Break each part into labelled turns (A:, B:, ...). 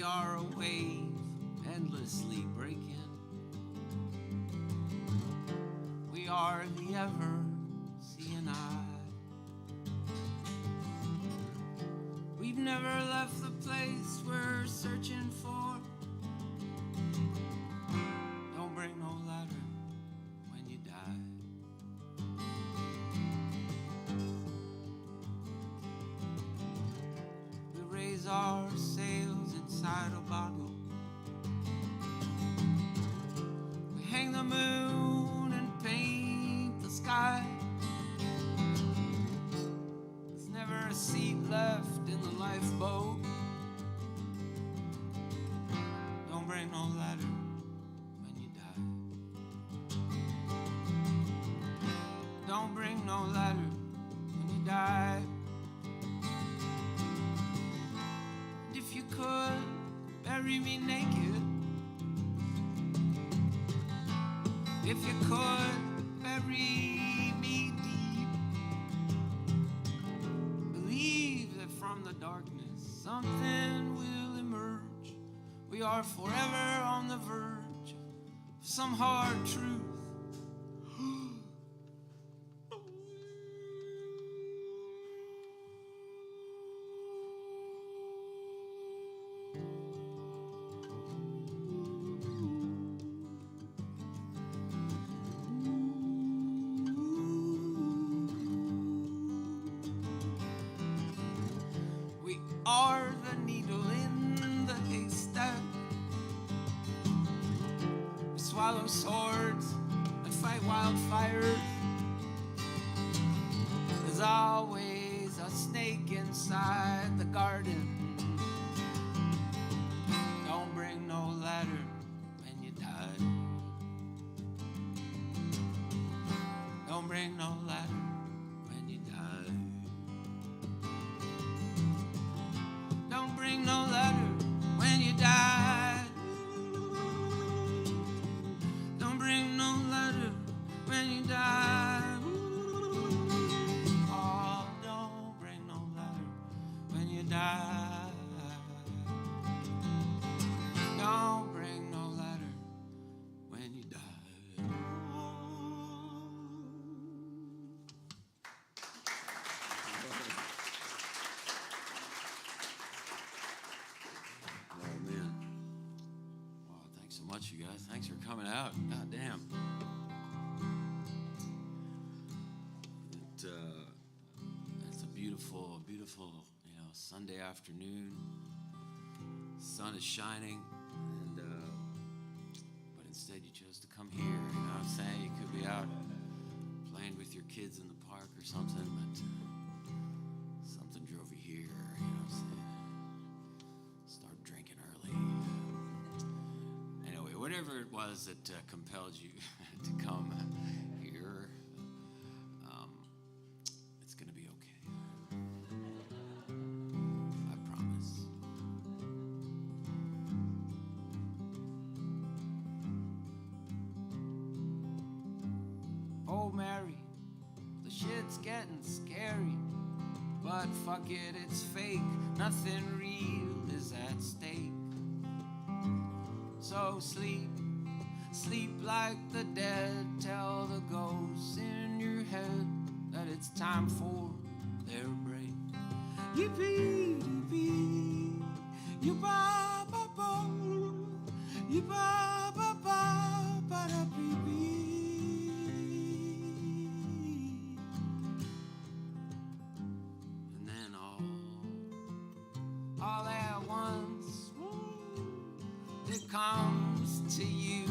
A: are a wave endlessly breaking. We are the ever-seeing eye. We've never left the place we're searching for. Don't bring no ladder when you die. We raise our sails inside a bottle. We hang the moon and paint the sky. There's never a seat left in the lifeboat. Don't bring no ladder when you die. Don't bring no ladder when you die. And if you could bury me naked, if you could bury me deep, believe that from the darkness something will emerge. We are forever on the verge of some hard truth. We are the needle in the haystack. We swallow swords and fight wildfires. There's always a snake inside the garden. Don't bring no ladder when you die. Don't bring no ladder when you die. Don't bring no ladder when you die. Don't bring no ladder when you die. Oh, don't bring no ladder when you die. Don't bring no ladder when you die. Oh, man. Wow, thanks so much, you guys. Thanks for coming out. God damn. It's a beautiful, beautiful, Sunday afternoon. Sun is shining, and but instead you chose to come here. You know what I'm saying? You could be out playing with your kids in the park or something, but something drove you here. You know what I'm saying? Start drinking early. Anyway, whatever it was that compelled you to come here, it's gonna be okay. I promise. Oh, Mary, the shit's getting scary, but fuck it, it's fake. Nothing real is at stake. So sleep, sleep like the dead. Tell the ghosts in your head that it's time for their break. Yippee, yippee, yippa, ba, ba, yippa, ba, ba, ba, da, bee, bee. And then all at once, it comes to you,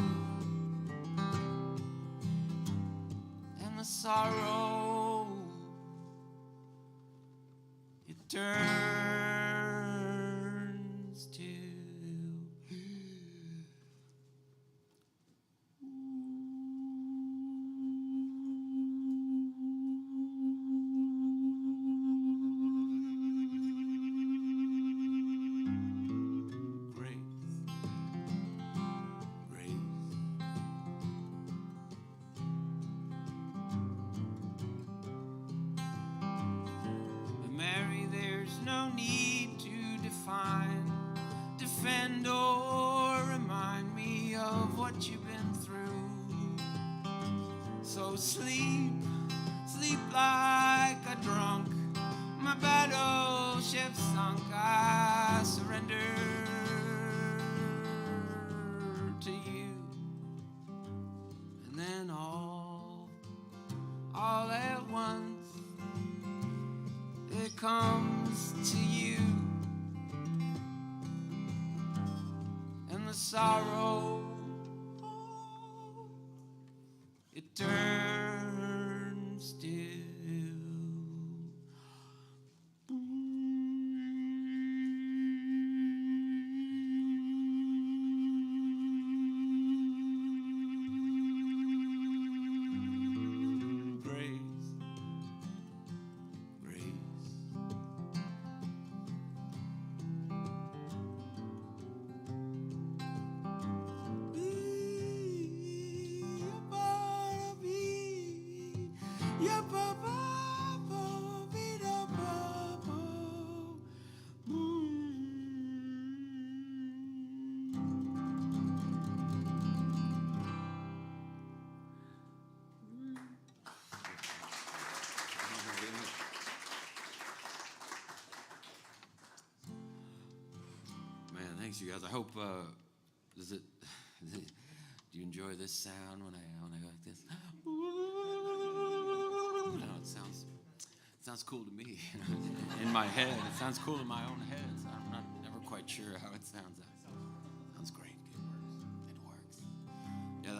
A: and the sorrow, it turns to defend or remind me of what you've been through. So sleep, sleep like a drunk. My battleship sunk, I surrender to you. And then all at once, it comes to you. And the sorrow, it turns still. Thanks, you guys. I hope does it? Do you enjoy this sound when I go like this? No, it sounds cool to me. In my head, it sounds cool in my own head. So I'm never quite sure how it sounds. Sounds great. It works. Yeah,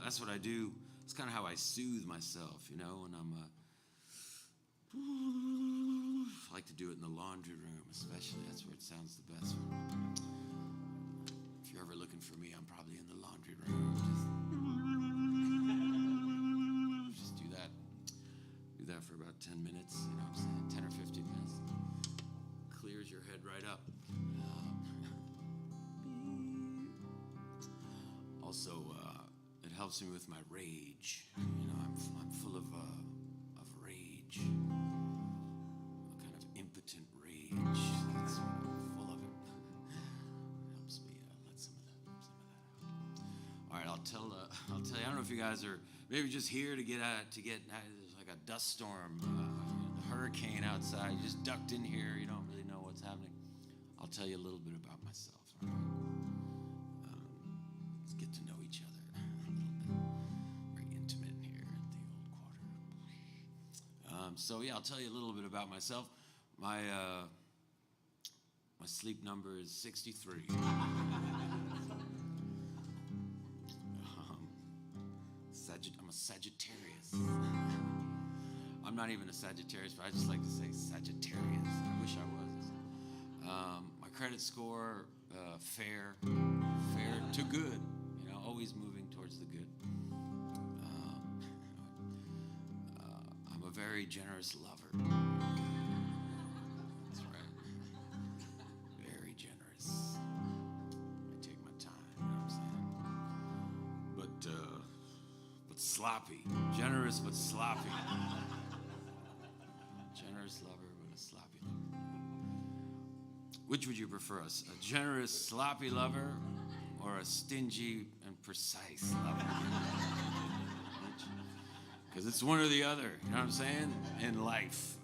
A: that's what I do. It's kind of how I soothe myself, when I'm. I like to do it in the laundry room, especially. That's where it sounds the best. If you're ever looking for me, I'm probably in the laundry room. Just do that. Do that for about 10 minutes, what I'm saying? 10 or 15 minutes. Clears your head right up. Also, it helps me with my rage. I'm full of rage. Impotent rage. That's what I'm full of it. Helps me let some of that out. All right, I'll tell you. I don't know if you guys are maybe just here to get there's like a dust storm, the hurricane outside. You just ducked in here. You don't really know what's happening. I'll tell you a little bit about myself. All right? Let's get to know each other a little bit. Very intimate in here at the old quarter. So yeah, I'll tell you a little bit about myself. My sleep number is 63. I'm a Sagittarius. I'm not even a Sagittarius, but I just like to say Sagittarius. I wish I was. My credit score, fair to good. Always moving towards the good. I'm a very generous lover. Sloppy. Generous but sloppy. Generous lover but a sloppy lover. Which would you prefer, a generous, sloppy lover or a stingy and precise lover? Because it's one or the other, you know what I'm saying? In life.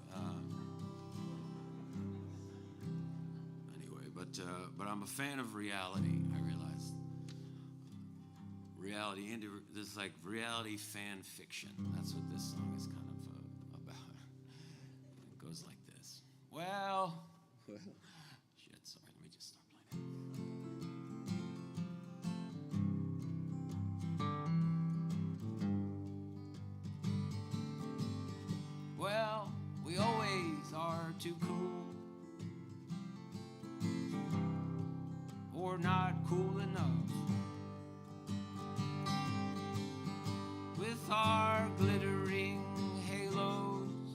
A: Anyway, but I'm a fan of reality, I realize. This is like reality fan fiction. That's what this song is kind of about. It goes like this. Well, shit, sorry, let me just stop playing. Well, we always are too cool. Or not cool enough. With our glittering halos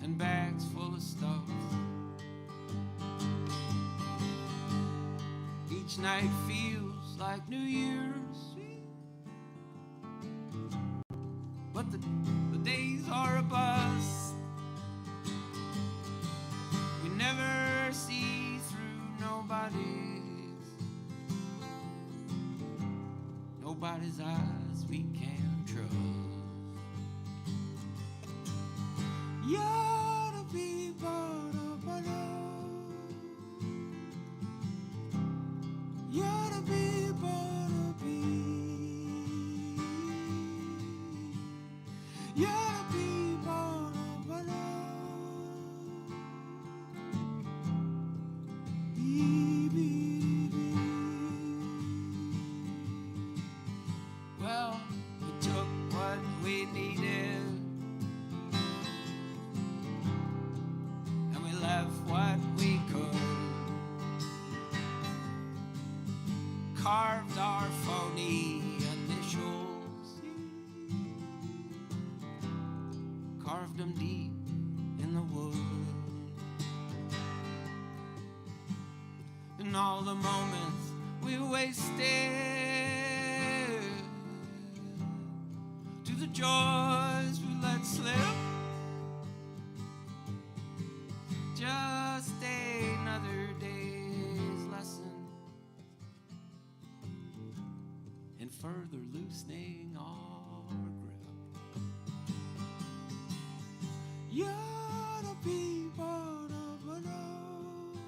A: and bags full of stuff. Each night feels like New Year's, but the days are a bust. We never nobody's eyes we can trust. You're the people of our love. You're the people to be. You're the people of our love. Be, be, be. Well, we took what we needed, and we left what we could. Carved our phony initials, carved them deep in the wood. And all the moments we wasted, to the joys we let slip, just another day's lesson in further loosening our grip. You're the people of our love.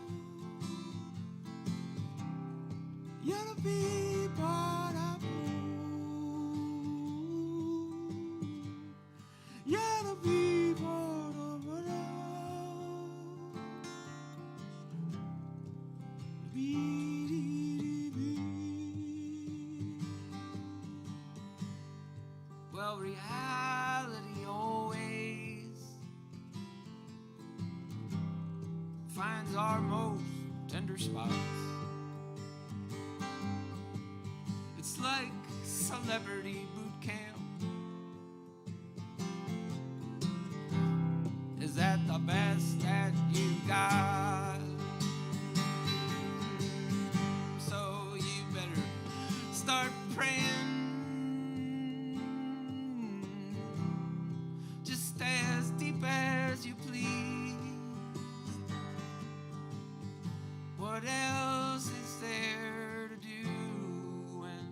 A: You're the people of you're the people of our love. Well, reality always finds our most tender spots. It's like celebrity boot camp. Is that the best that you got? So you better start praying, just as deep as you please. What else is there to do when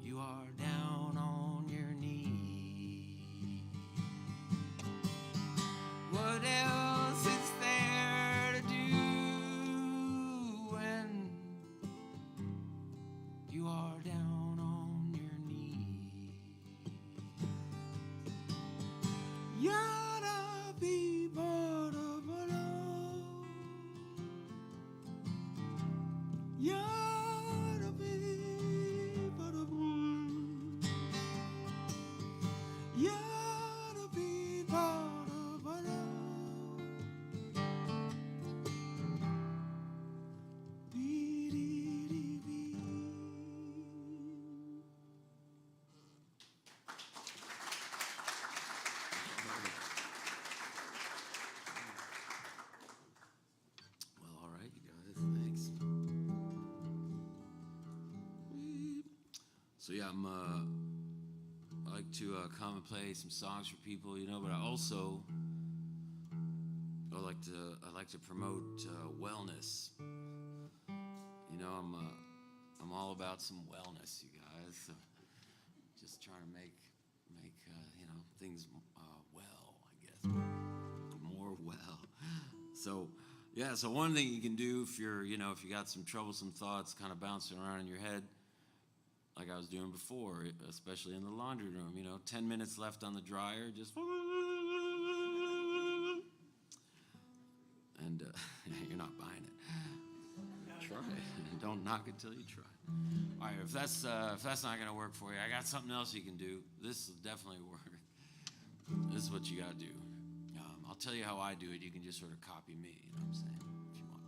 A: you are down on your knees? What else is there to do when you are down on your knees? You're the people of our love. You're the people of you're the people of our love. Be. Well, all right, you guys, thanks. So yeah, I like to come and play some songs for people, you know, but I also I like to promote wellness. You know, I'm all about some wellness, you guys. So just trying to make you know, things well, I guess, more well. So yeah, so one thing you can do if you're, you know, if you got some troublesome thoughts kind of bouncing around in your head, like I was doing before, especially in the laundry room, you know, 10 minutes left on the dryer, just and you're not buying it. Try it. Don't knock it till you try. All right, if that's not gonna work for you, I got something else you can do. This will definitely work. This is what you gotta do. I'll tell you how I do it. You can just sort of copy me. You know what I'm saying? If you want.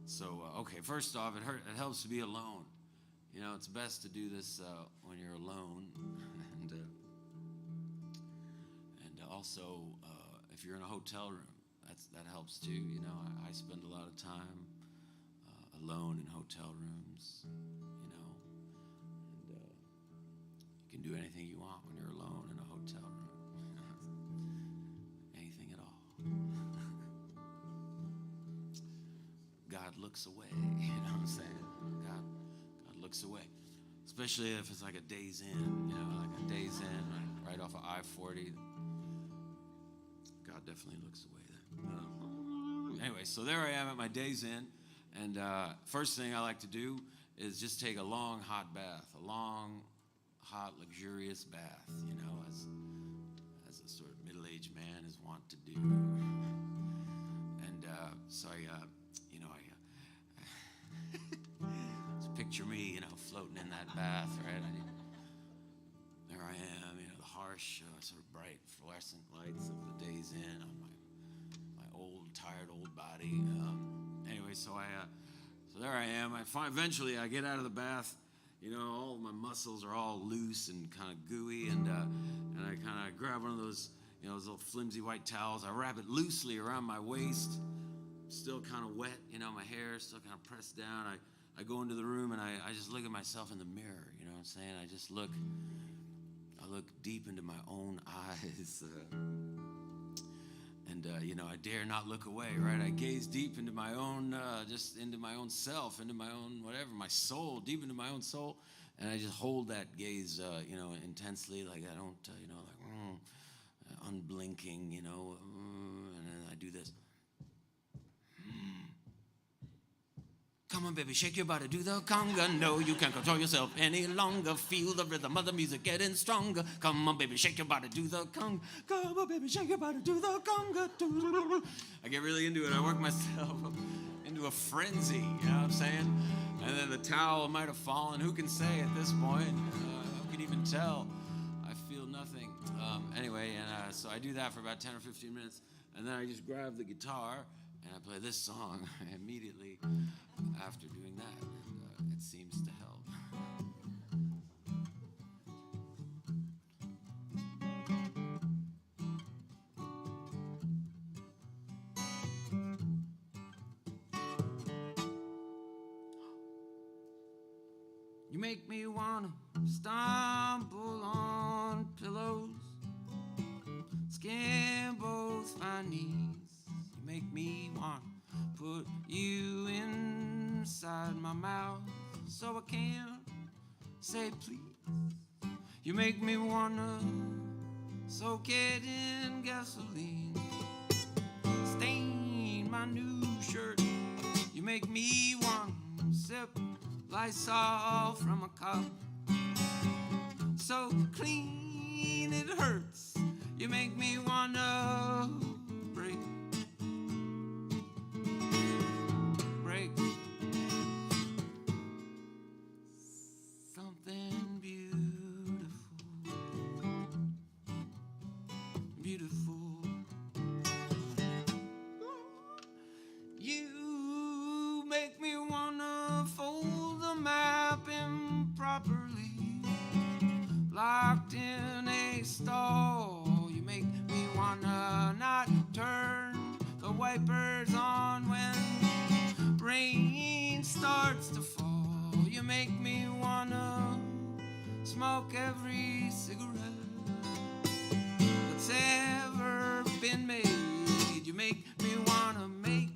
A: So okay, first off, it helps to be alone. You know, it's best to do this when you're alone, and also if you're in a hotel room, that helps too. You know, I spend a lot of time alone in hotel rooms. You know, and you can do anything you want when you're alone in a hotel room. Anything at all. God looks away. You know what I'm saying? God looks away. Especially if it's like a Days Inn, like a Days Inn right off of I-40. God definitely looks away then. Anyway, so there I am at my Days Inn, and first thing I like to do is just take a long, hot bath, a long, hot, luxurious bath, as a sort of middle-aged man is wont to do. And so so picture me, floating in that bath, right? There I am, the harsh, sort of bright fluorescent lights of the Days Inn on my old, tired old body. Anyway, so there I am. Eventually I get out of the bath. All of my muscles are all loose and kind of gooey, and I kind of grab one of those, those little flimsy white towels. I wrap it loosely around my waist, still kind of wet, my hair is still kind of pressed down. I go into the room and I just look at myself in the mirror, you know what I'm saying? I look deep into my own eyes, and I dare not look away, right? I gaze deep into my own, just into my own self, into my own whatever, my soul, deep into my own soul, and I just hold that gaze, intensely, like I don't, unblinking, and then I do this. Come on, baby, shake your body, do the conga. No, you can't control yourself any longer. Feel the rhythm of the music getting stronger. Come on, baby, shake your body, do the conga. Come on, baby, shake your body, do the conga. I get really into it. I work myself up into a frenzy, you know what I'm saying? And then the towel might have fallen. Who can say at this point? Who can even tell? I feel nothing. Anyway, and so I do that for about 10 or 15 minutes. And then I just grab the guitar and I play this song immediately after doing that, and it seems to help. You make me wanna stumble on pillows, skin both my knees. You make me wanna put you inside my mouth so I can say please. You make me wanna soak it in gasoline, stain my new shirt. You make me wanna sip Lysol from a cup so clean it hurts. You make me wanna break. Something beautiful. You make me wanna fold the map improperly, locked in a stall. You make me wanna not turn the wipers on when rain starts to fall. You make me wanna smoke every cigarette that's ever been made. You make me wanna make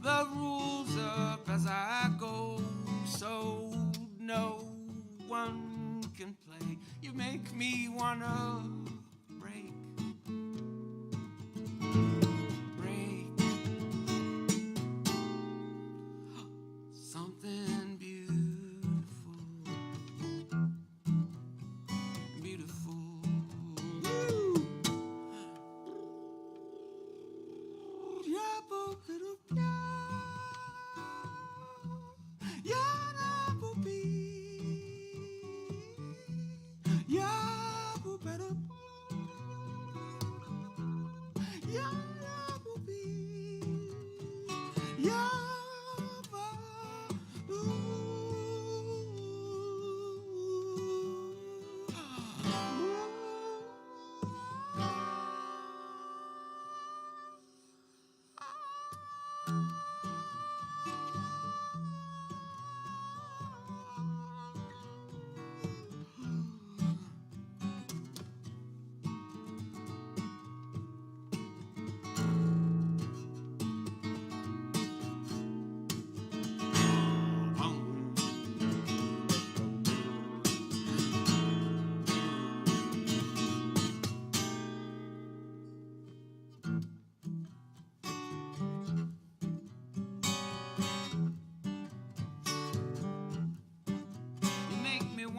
A: the rules up as I go, so no one can play. You make me wanna break. Something beautiful. Woo!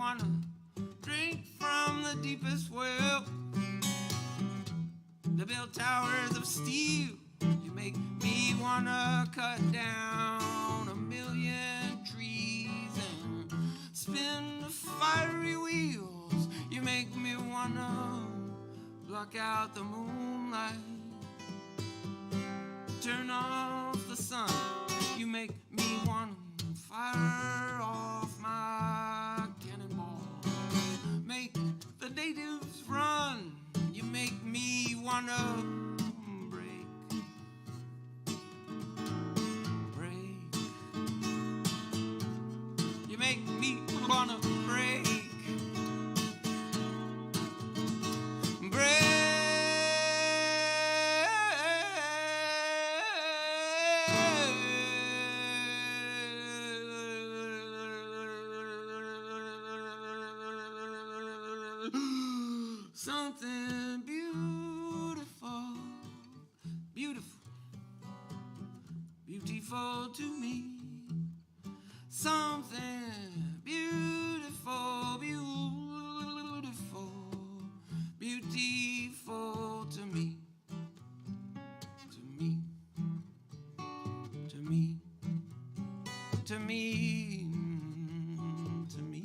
A: wanna drink from the deepest well. To build towers of steel, you make me wanna cut down 1,000,000 trees and spin the fiery wheels. You make me wanna block out the moonlight, turn off the sun. You make me wanna fire off my cannonball, make the natives run. You make me wanna break. You make me wanna break. Something beautiful, beautiful, beautiful to me. Something beautiful, beautiful, beautiful to me. To me, to me, to me.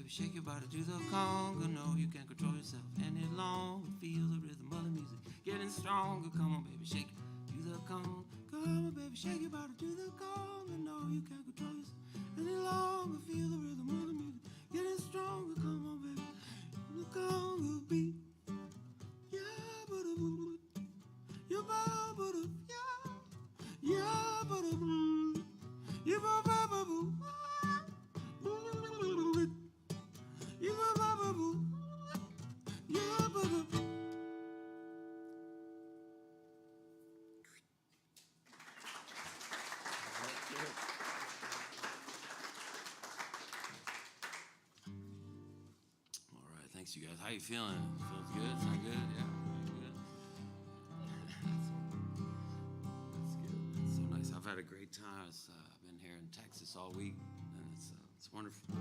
A: Shake your body to the conga. No, you can't control yourself any longer. Feel the rhythm of the music getting stronger. Come on, baby, shake to the conga. Come on, baby, shake your body to the conga. No, you can't control yourself any longer. Feel the rhythm of the music getting stronger. Come on, baby, the conga beat. Yeah, but you but yeah, but you Thanks, you guys. How you feeling? Feels good? Sound good? Yeah, good. That's good. It's so nice. I've had a great time. I've been here in Texas all week, and it's wonderful. I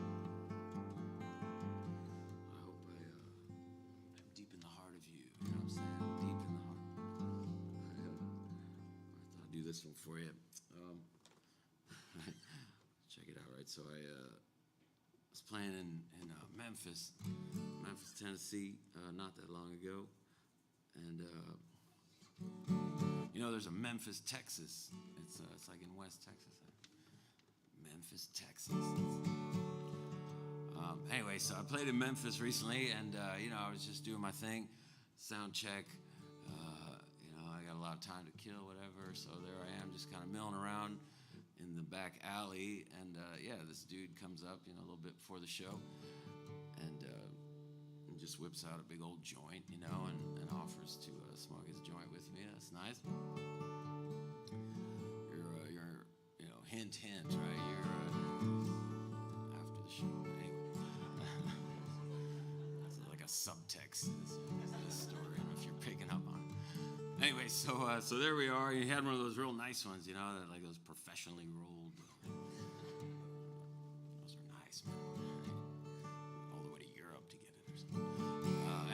A: hope I'm deep in the heart of you. You know what I'm saying? Deep in the heart. I thought I'd do this one for you. Check it out, right? So I was playing in Memphis, Tennessee, not that long ago, and there's a Memphis, Texas. It's like in West Texas. Memphis, Texas. Anyway, so I played in Memphis recently, and I was just doing my thing, sound check. I got a lot of time to kill, whatever. So there I am, just kind of milling around in the back alley, and this dude comes up, a little bit before the show, and just whips out a big old joint, and offers to smoke his joint with me. That's nice. You're hint, right? You're after the show. Anyway, that's like a subtext in this story. I don't know if you're picking up on it. Anyway, so there we are. He had one of those real nice ones, that like those professionally rolled. Those are nice, man. All the way to Europe to get it or something.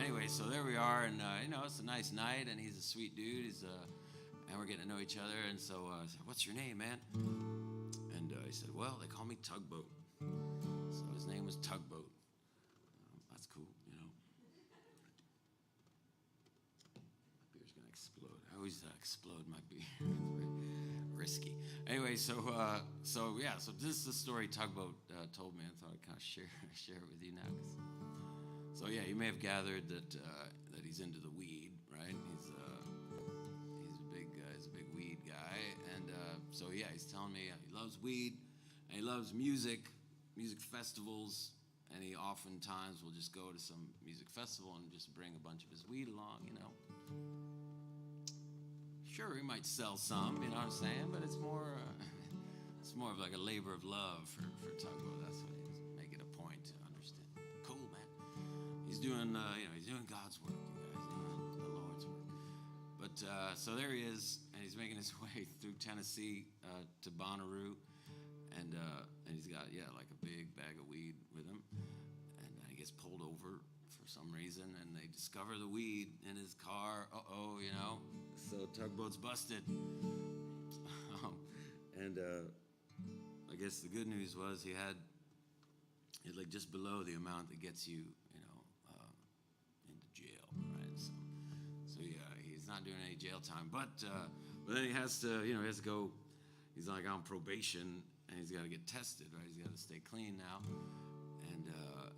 A: Anyway, so there we are, and it's a nice night, and he's a sweet dude. And we're getting to know each other. And so I said, "What's your name, man?" And he said, "Well, they call me Tugboat." So his name was Tugboat. That's cool, My beer's gonna explode. I always explode my beer. It's very risky. Anyway, so this is the story Tugboat told me. I thought I'd kind of share it with you now. So you may have gathered that he's into the weed, right? He's a big weed guy, and he's telling me he loves weed, and he loves music festivals, and he oftentimes will just go to some music festival and just bring a bunch of his weed along, Sure, he might sell some, you know what I'm saying, but it's more of like a labor of love for Tugboat. That's what he's making a point to understand. Cool, man. He's doing God's work, you guys. so there he is, and he's making his way through Tennessee to Bonnaroo, and he's got like a big bag of weed with him, and he gets pulled over for some reason, and they discover the weed in his car. So tugboat's busted. And I guess the good news was he had like just below the amount that gets you, into jail, right? So he's not doing any jail time, but then he has to go. He's like on probation, and he's got to get tested, right? He's got to stay clean now, and the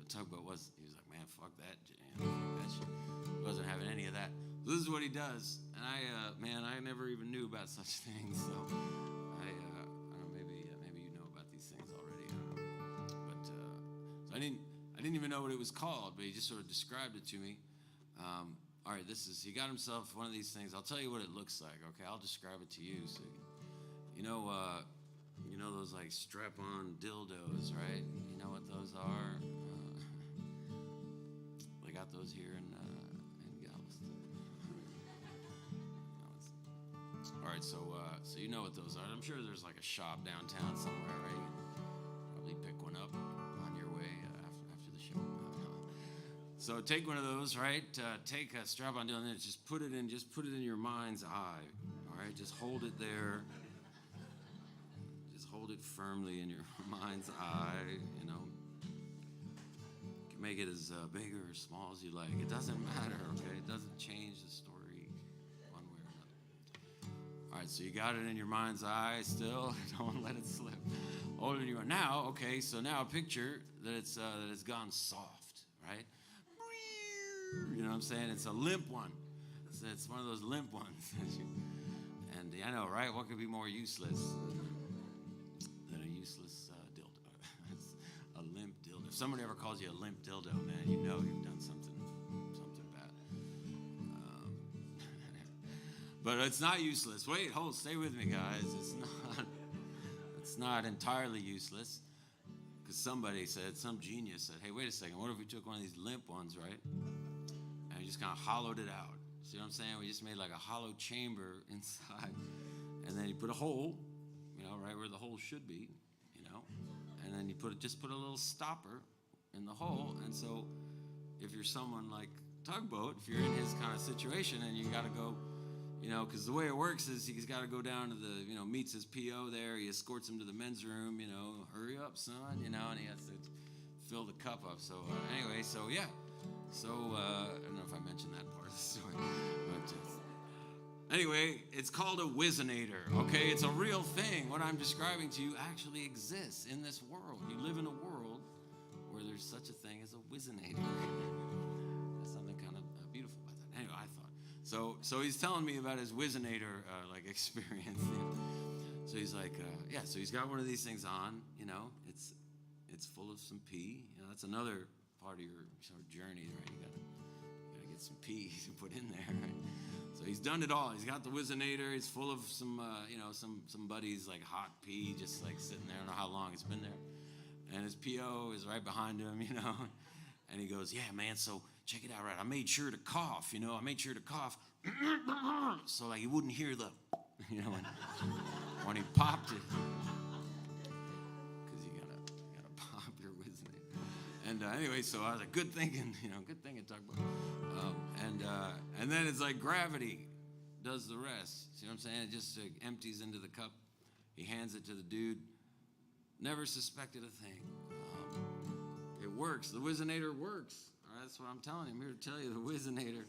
A: tugboat he was like, man, fuck that shit. He wasn't having any of that. So this is what he does, and I never even knew about such things. So I don't know, maybe you know about these things already. I don't know. But so I didn't even know what it was called, but he just sort of described it to me. All right, he got himself one of these things. I'll tell you what it looks like. Okay, I'll describe it to you. So you know those like strap-on dildos, right? You know what those are? They got those here in Galveston. All right, so you know what those are. I'm sure there's like a shop downtown somewhere, right? You can probably pick one up on your way after the show. So take one of those, right? Take a strap-on dildo and just put it in your mind's eye. All right, just hold it there. Just hold it firmly in your mind's eye. You can make it as big or small as you like. It doesn't matter. Okay, it doesn't change the story one way or another. All right, so you got it in your mind's eye still. Don't let it slip. Hold it in your mind. Now, okay, so now picture that it's gone soft, right? You know what I'm saying? It's a limp one. It's one of those limp ones. And I know, right? What could be more useless than a useless dildo? It's a limp dildo. If somebody ever calls you a limp dildo, man, you know you've done something bad. But it's not useless. Wait, stay with me, guys. It's not entirely useless. Because some genius said, hey, wait a second, what if we took one of these limp ones, right? And we just kind of hollowed it out. See what I'm saying? We just made like a hollow chamber inside. And then you put a hole, right where the hole should be, And then you just put a little stopper in the hole. And so if you're someone like Tugboat, if you're in his kind of situation and you got to go, because the way it works is he's got to go down to the, meets his PO there. He escorts him to the men's room, hurry up, son, and he has to fill the cup up. So anyway, so yeah. So I don't know if I mentioned that part of the story. But anyway, it's called a Whizzinator, okay? It's a real thing. What I'm describing to you actually exists in this world. You live in a world where there's such a thing as a Whizzinator. There's something kind of beautiful about that. Anyway, I thought. So he's telling me about his Whizzinator experience. So he's like, so he's got one of these things on, it's full of some pee. That's another part of your sort of journey, right? You gotta get some pee to put in there, right? So he's done it all. He's got the Whizzinator. He's full of some, some buddies like hot pee, just like sitting there. I don't know how long it's been there. And his PO is right behind him, And he goes, yeah, man. So check it out, right? I made sure to cough, I made sure to cough, so like you wouldn't hear the, when he popped it. And anyway, so I was like, good thinking Tugboat. And then it's like gravity does the rest. See what I'm saying? It just empties into the cup. He hands it to the dude. Never suspected a thing. It works. The Whizzinator works. All right, that's what I'm telling you. I'm here to tell you the Whizzinator.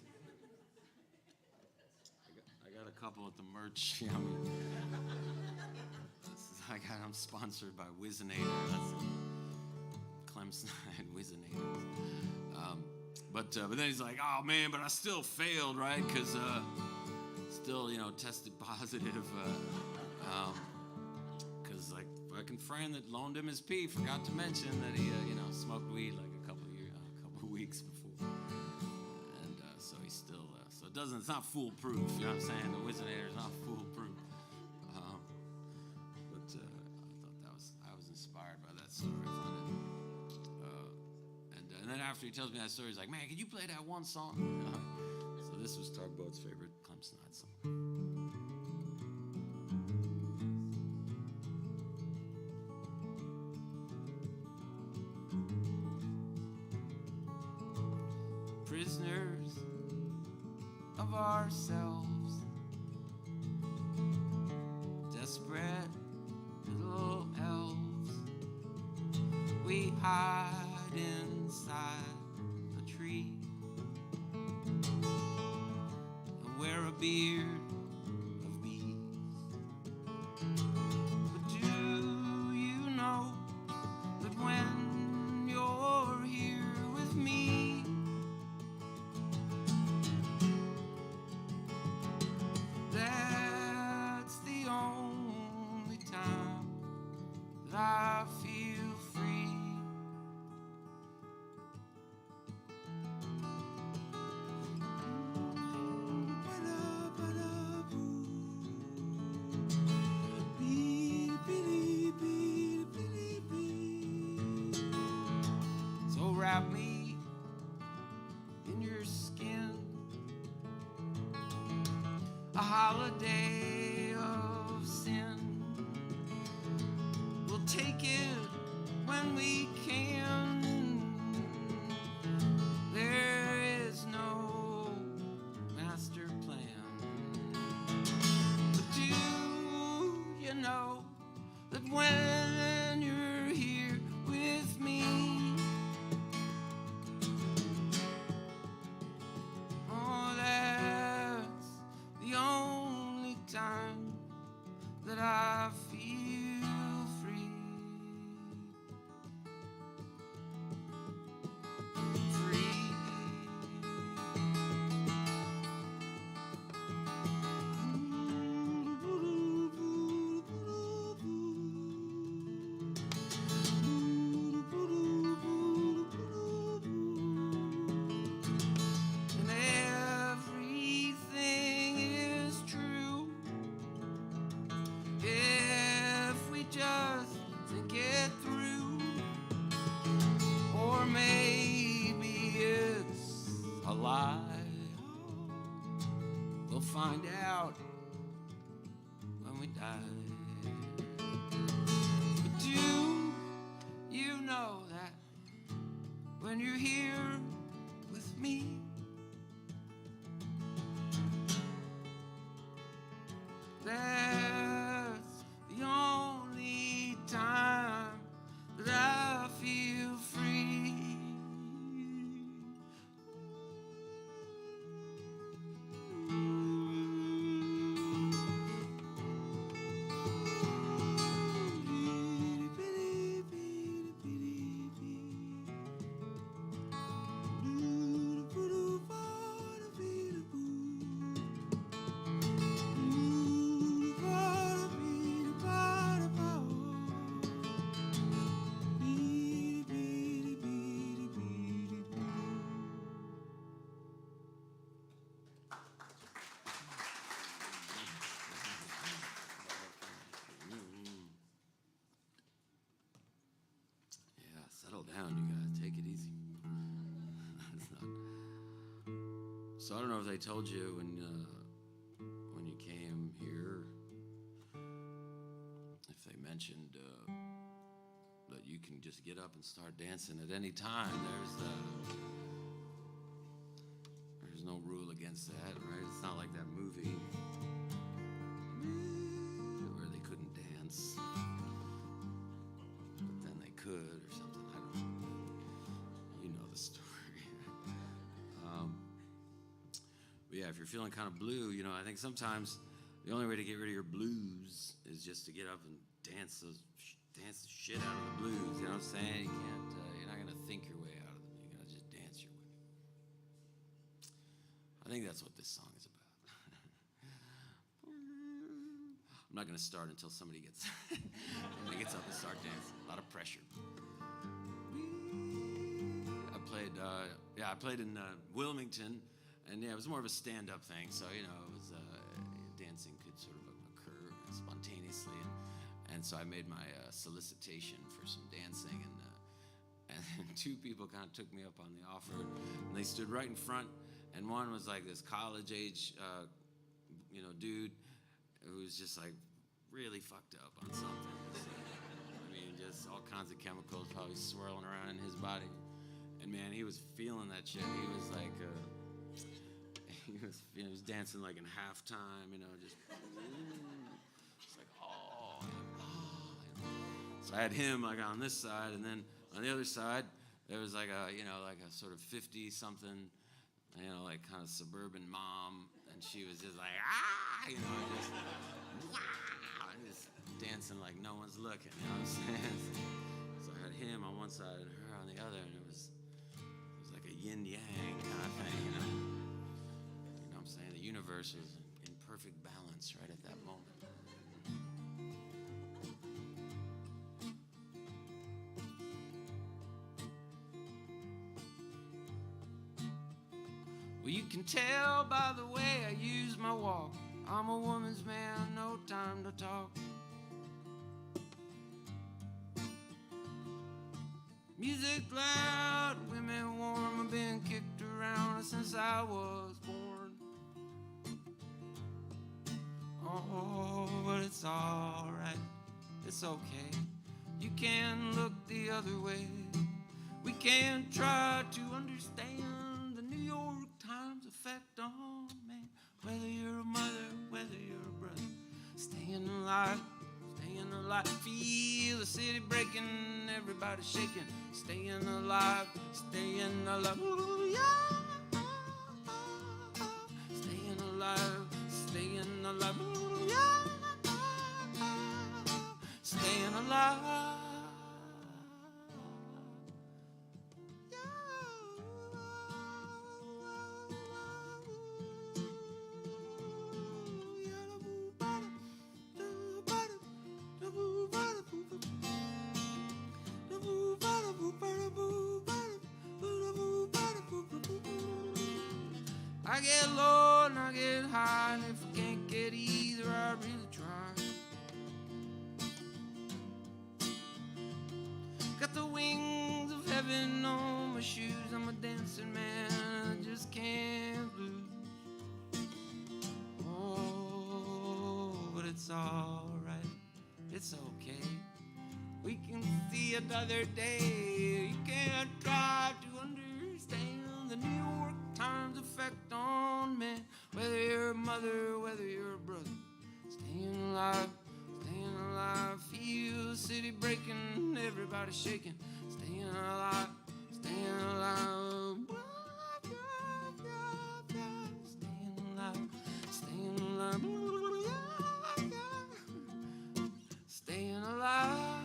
A: I got a couple at the merch. I'm sponsored by Whizzinator. That's Clem, Snide, Whizzinator. But then he's like, oh man, but I still failed, right? Because still, tested positive. Because like fucking friend that loaned him his pee forgot to mention that he, smoked weed like a couple of weeks before. And so he's still, so it's not foolproof. You know what I'm saying? The Whizzinator is not foolproof. I was inspired by that story. And then after he tells me that story, he's like, man, can you play that one song? So this was Tugboat's favorite Clem Snide song. Prisoners of ourselves, desperate little elves, we hide inside a tree and wear a beard of bees. But do you know that when you're here with me, that's the only time that I feel free. So wrap me in your skin, a holiday of sin. We'll take it when we can. There is no master plan. But do you know that when you're here with me, oh, that's the only time that I feel free. Free. And everything is true if we just think it through. Or maybe it's a lie. We'll find out when we die. But do you know that when you're here with me, that's the only time that I feel free. Settle down, you guys. Take it easy. So I don't know if they told you when you came here, if they mentioned that you can just get up and start dancing at any time. There's no rule against that, right? It's not like that movie where they couldn't dance, but then they could or something. I don't know. You know the story. But yeah, if you're feeling kind of blue, you know, I think sometimes the only way to get rid of your blues is just to get up and dance the shit out of the blues. You know what I'm saying? You can't. You're not gonna think your way out of them. You're gonna just dance your way. I think that's what this song is about. I'm not gonna start until somebody gets up and start dancing. A lot of pressure. I played in Wilmington, and yeah, it was more of a stand-up thing. So you know, it was dancing could sort of occur spontaneously, and so I made my solicitation for some dancing, and two people kind of took me up on the offer, and they stood right in front, and one was like this college age, dude who was just like really fucked up on something. I mean, just all kinds of chemicals probably swirling around in his body. And man, he was feeling that shit. He was like, he was dancing like in halftime, just it's like, oh. So I had him like on this side, and then on the other side, there was like a sort of 50-something, like kind of suburban mom, and she was just like, just, wow, and just dancing like no one's looking, you know what I'm saying? So I had him on one side and her on the other, and it was like a yin-yang kind of thing, You know what I'm saying? The universe was in perfect balance right at that moment. Well, you can tell by the way I use my walk. I'm a woman's man, no time to talk. Music loud, women warm. I've been kicked around since I was born. Oh, but it's alright, it's okay. You can look the other way. We can try to understand the New York Times effect on man. Whether you're a mother, whether you're a brother, staying alive, feel the city breaking, everybody shaking, staying alive, ooh, yeah. Staying alive, ooh, yeah. Staying alive. I get low and I get high, and if I can't get either, I really try. Got the wings of heaven on my shoes, I'm a dancing man, I just can't lose. Oh, but it's alright, it's okay. We can see another day. You can't try to understand the New York Times effect on men. Whether you're a mother, whether you're a brother, staying alive, feel the city breaking, everybody shaking, staying alive, staying alive, staying alive, staying alive.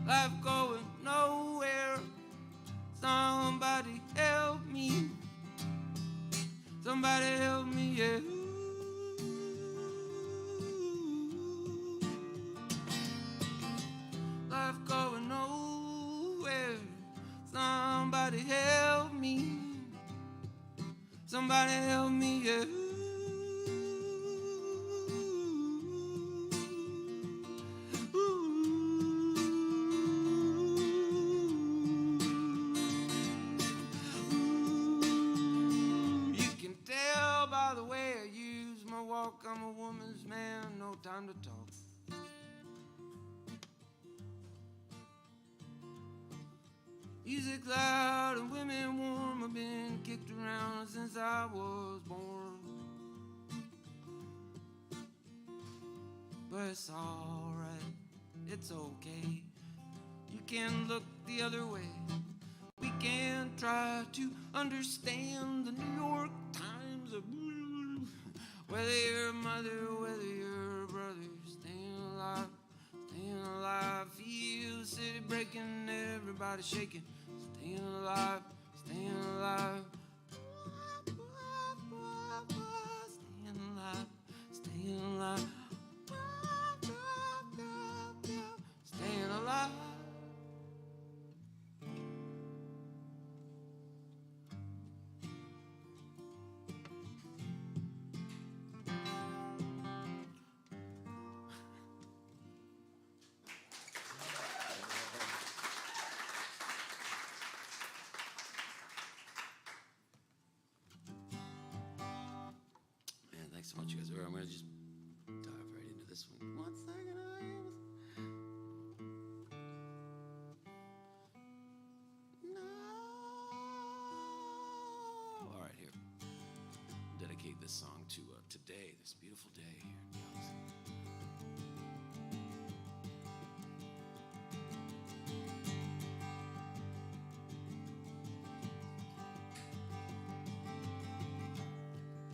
A: Life going nowhere. Somebody help me. Somebody help me, yeah. Life going nowhere. Somebody help me. Somebody help me, yeah. I'm a woman's man, no time to talk. Music loud and women warm. I've been kicked around since I was born. But it's alright, it's okay. You can look the other way. We can try to understand the New York Times of whether you're a mother, whether you're a brother, staying alive, feel the city breaking, everybody shaking, staying alive, staying alive, staying alive, staying alive. want you guys to. I'm going to just dive right into this one. 1 second. No. All right, here. Dedicate this song to today, this beautiful day here.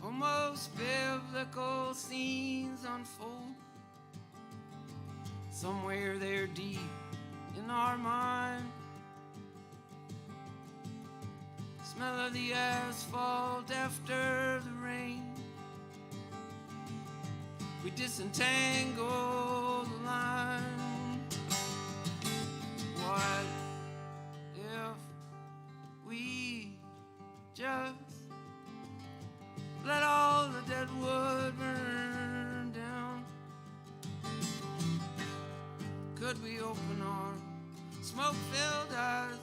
A: Almost biblical scenes unfold. Somewhere there deep in our mind. Smell of the asphalt after the rain. We disentangle the line. What if we just let all the dead wood burn down? Could we open our smoke-filled eyes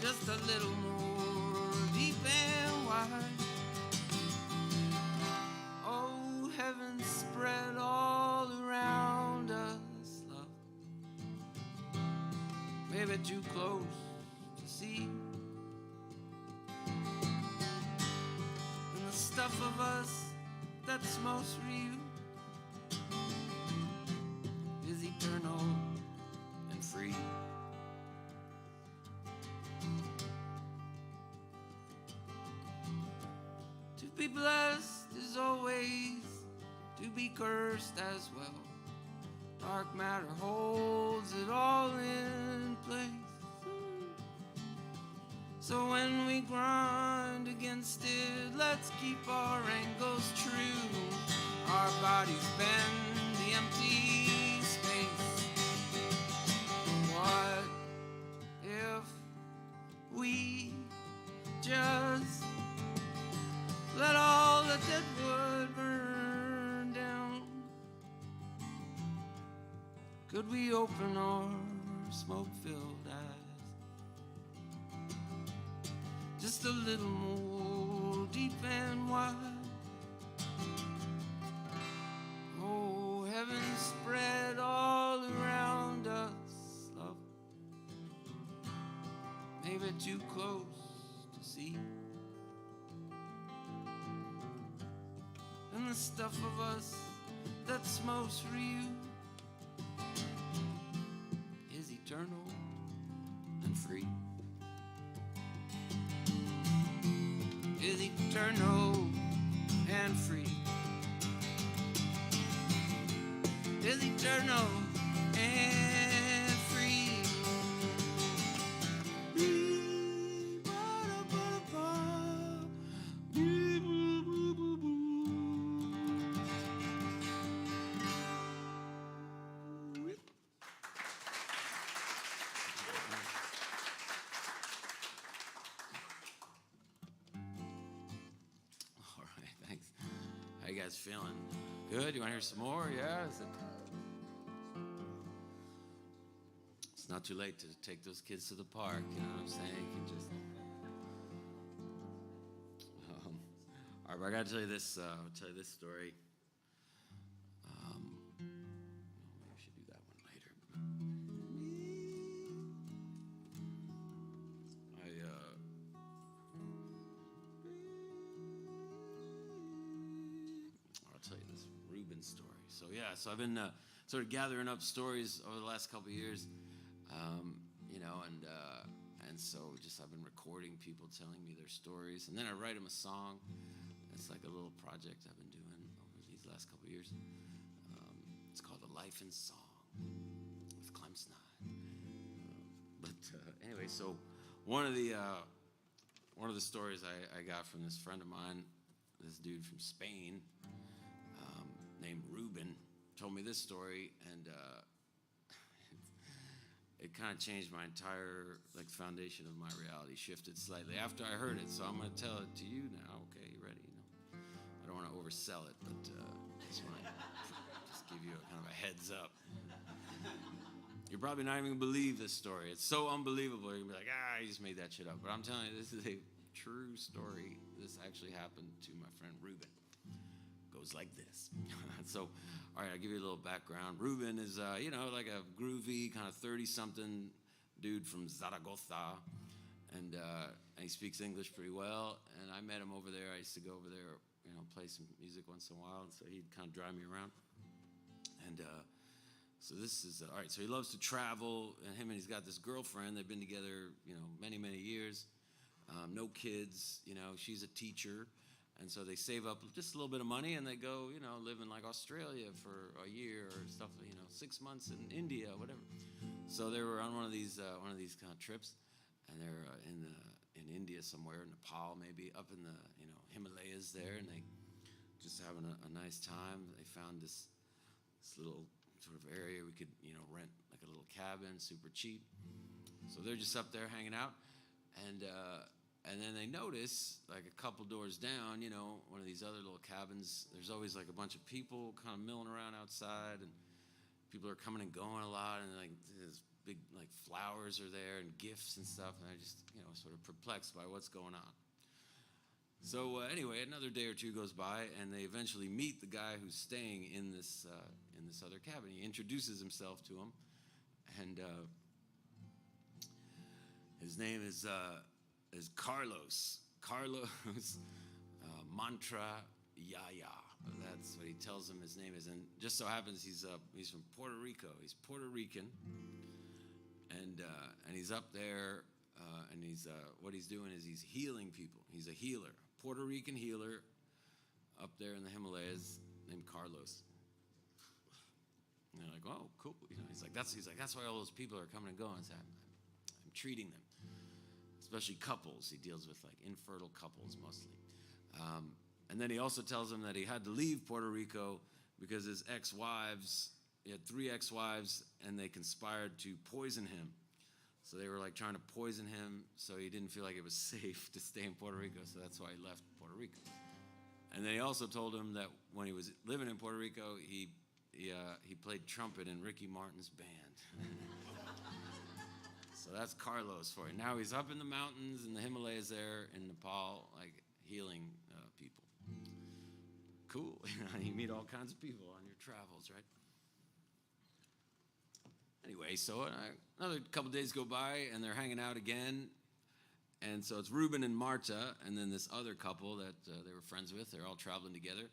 A: just a little more deep and wide? Oh, heaven spread all around us, love. Maybe too close to see. Stuff of us that's most real is eternal and free. To be blessed is always to be cursed as well. Dark matter holds it all in place. So when we grind against it, let's keep our angles true. Our bodies bend the empty space. What if we just let all the dead wood burn down? Could we open our smoke-filled eyes just a little more deep and wide? Oh, heaven spread all around us, love. Maybe too close to see. And the stuff of us that's most real is eternal and free. Is eternal and free. Is eternal and free. How you guys feeling? Good? You want to hear some more? Yeah? It's not too late to take those kids to the park, you know what I'm saying? You can just... all right, but I got to tell you this story. Maybe I should do that one later. I'll tell you this Reuben story. So I've been sort of gathering up stories over the last couple of years, and so I've been recording people telling me their stories, and then I write them a song. It's like a little project I've been doing over these last couple of years. It's called A Life in Song with Clem Snide. Anyway, so one of the stories I got from this friend of mine, this dude from Spain, named Reuben, told me this story, and it kind of changed my entire foundation of my reality, shifted slightly after I heard it. So I'm going to tell it to you now. Okay, you ready? I don't want to oversell it, but just want to just give you a kind of a heads up. You're probably not even going to believe this story. It's so unbelievable. You're going to be like, he just made that shit up. But I'm telling you, this is a true story. This actually happened to my friend Ruben. Goes like this. So, all right, I'll give you a little background. Ruben is, like a groovy, kind of 30-something dude from Zaragoza, and he speaks English pretty well. And I met him over there. I used to go over there, play some music once in a while, and so he'd kind of drive me around. And so this is, all right, so he loves to travel, and he's got this girlfriend. They've been together, many, many years. No kids, she's a teacher. And so they save up just a little bit of money, and they go, live in like Australia for a year or stuff, 6 months in India, whatever. So they were on one of these kind of trips, and they're in India somewhere, Nepal maybe, up in the Himalayas there, and they just having a nice time. They found this little sort of area we could rent like a little cabin, super cheap. So they're just up there hanging out, and then they notice, like a couple doors down, one of these other little cabins, there's always like a bunch of people kind of milling around outside, and people are coming and going a lot, and like this big like flowers are there and gifts and stuff, and they're just sort of perplexed by what's going on. So anyway, another day or two goes by, and they eventually meet the guy who's staying in this other cabin. He introduces himself to him, and his name is Carlos. Carlos Mantra Yaya. That's what he tells him his name is. And just so happens he's from Puerto Rico. He's Puerto Rican, and he's up there, and what he's doing is he's healing people. He's a healer, Puerto Rican healer, up there in the Himalayas, named Carlos. And they're like, oh, cool. He's like, that's why all those people are coming and going. So I'm treating them. Especially couples. He deals with like infertile couples mostly. And then he also tells them that he had to leave Puerto Rico because his ex-wives, he had 3 ex-wives, and they conspired to poison him. So they were like trying to poison him, so he didn't feel like it was safe to stay in Puerto Rico, so that's why he left Puerto Rico. And then he also told him that when he was living in Puerto Rico, he played trumpet in Ricky Martin's band. So that's Carlos for you. Now he's up in the mountains in the Himalayas there in Nepal, like healing people. Cool. You meet all kinds of people on your travels, right? Anyway, so another couple days go by, and they're hanging out again. And so it's Ruben and Marta, and then this other couple that they were friends with. They're all traveling together.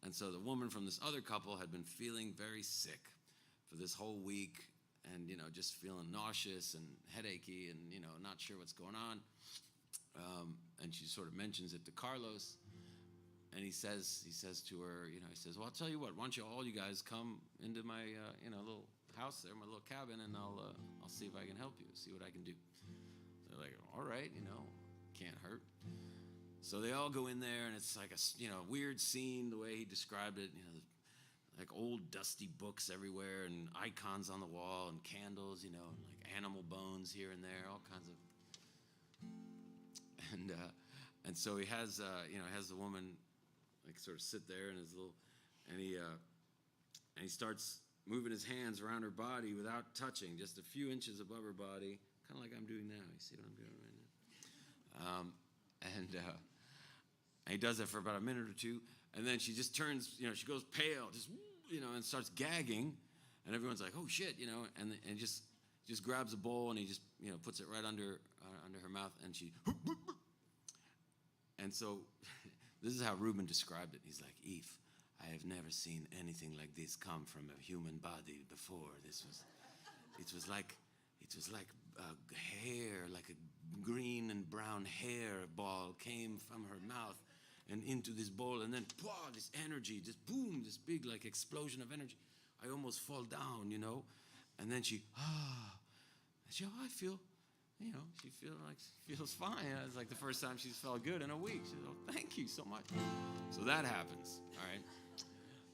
A: And so the woman from this other couple had been feeling very sick for this whole week, and just feeling nauseous and headachy, and not sure what's going on. And she sort of mentions it to Carlos, and he says to her, he says, well, I'll tell you what, why don't you guys come into my little house there, my little cabin, and I'll see if I can help you, see what I can do. So they're like, all right, can't hurt. So they all go in there, and it's like a weird scene the way he described it, like old dusty books everywhere, and icons on the wall, and candles, and like animal bones here and there, all kinds of. And so he has the woman like sort of sit there in his little, and he starts moving his hands around her body without touching, just a few inches above her body, kind of like I'm doing now. You see what I'm doing right now? And he does that for about a minute or two, and then she just turns, she goes pale, just, and starts gagging, and everyone's like, oh shit, and just grabs a bowl, and he just, puts it right under her mouth, and she, and so this is how Ruben described it. He's like, Eve, I have never seen anything like this come from a human body before. It was like hair, like a green and brown hair ball came from her mouth and into this bowl, and then this energy, just boom, this big like explosion of energy. I almost fall down, and then she I feel, she feels fine. It's like the first time she's felt good in a week. She said, oh, thank you so much. So that happens, all right?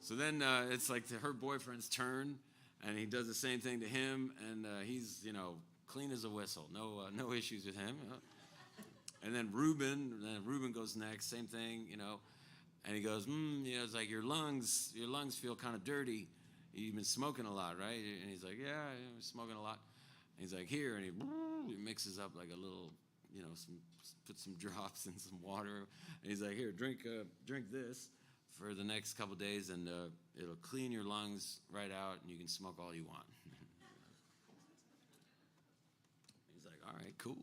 A: So then it's like her boyfriend's turn, and he does the same thing to him, and he's, clean as a whistle. No issues with him. And then Ruben goes next, same thing, and he goes, it's like your lungs feel kind of dirty. You've been smoking a lot, right? And he's like, yeah, I'm smoking a lot. And he's like, here, and he mixes up like a little put some drops in some water. And he's like, here, drink this for the next couple days, and it'll clean your lungs right out, and you can smoke all you want. He's like, all right, cool.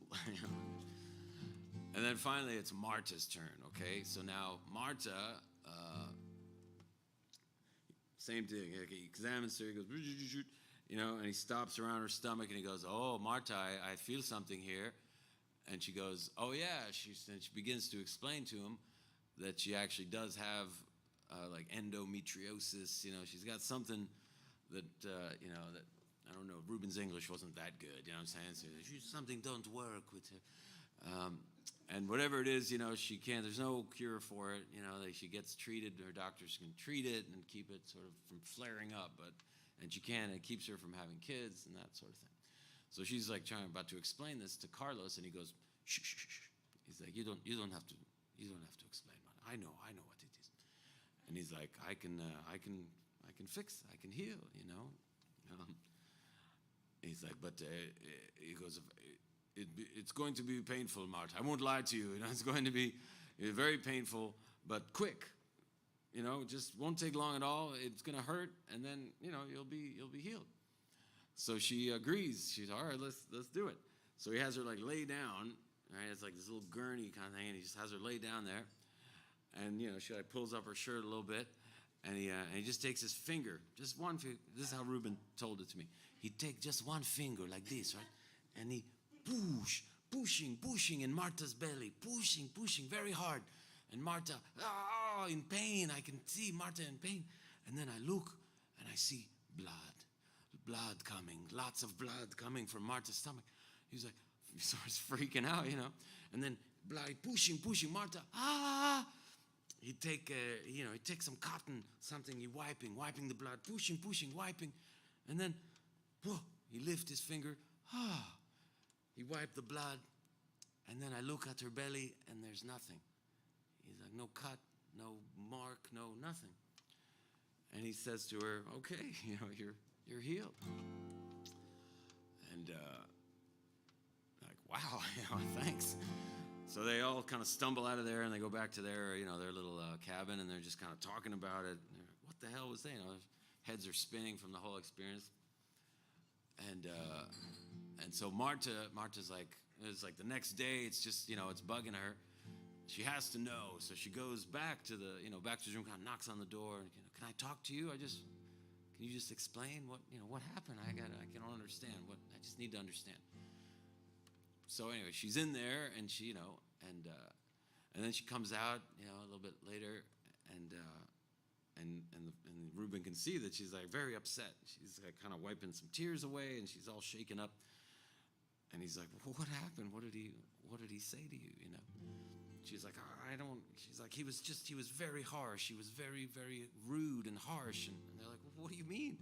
A: And then finally, it's Marta's turn, okay? So now Marta, same thing. He examines her, he goes, and he stops around her stomach, and he goes, oh, Marta, I feel something here. And she goes, oh, yeah. And she begins to explain to him that she actually does have, like, endometriosis. She's got something that, that, I don't know, Ruben's English wasn't that good, you know what I'm saying? So something don't work with her. And whatever it is, she can't, there's no cure for it. She gets treated, her doctors can treat it and keep it sort of from flaring up, and she can, and it keeps her from having kids and that sort of thing. So she's like about to explain this to Carlos, and he goes, shh, shh, shh. He's like, you don't have to explain. I know what it is. And he's like, I can fix, I can heal, He's like, but he goes, it's going to be painful, Marta. I won't lie to you. It's going to be very painful, but quick. Just won't take long at all. It's going to hurt, and then you'll be healed. So she agrees. She's all right. Let's do it. So he has her like lay down. Right, it's like this little gurney kind of thing, and he just has her lay down there. And she like pulls up her shirt a little bit, and he just takes his finger, just one finger. This is how Ruben told it to me. He take just one finger like this, right, and he pushing in Marta's belly, pushing very hard, and Marta, in pain. I can see Marta in pain, and then I look and I see blood coming, lots of blood coming from Marta's stomach. He starts freaking out, and then blood pushing Marta. He take some cotton, something. He wiping the blood, pushing, wiping, and then, whoa, he lift his finger. He wiped the blood, and then I look at her belly, and there's nothing. He's like, no cut, no mark, no nothing. And he says to her, okay, you're healed. And like, wow, thanks. So they all kind of stumble out of there, and they go back to their little cabin, and they're just kind of talking about it. What the hell was that? Their heads are spinning from the whole experience. And so Marta's like, it's like the next day, it's just, it's bugging her. She has to know, so she goes back to the room, kind of knocks on the door, and can I talk to you? Can you just explain what happened? I don't understand. I just need to understand. So anyway, she's in there, and she, and then she comes out, a little bit later, and Ruben can see that she's like very upset. She's like kind of wiping some tears away, and she's all shaken up. And he's like, well, what happened? What did he say to you? She's like, I don't. She's like, he was very harsh. He was very, very rude and harsh. And they're like, well, what do you mean?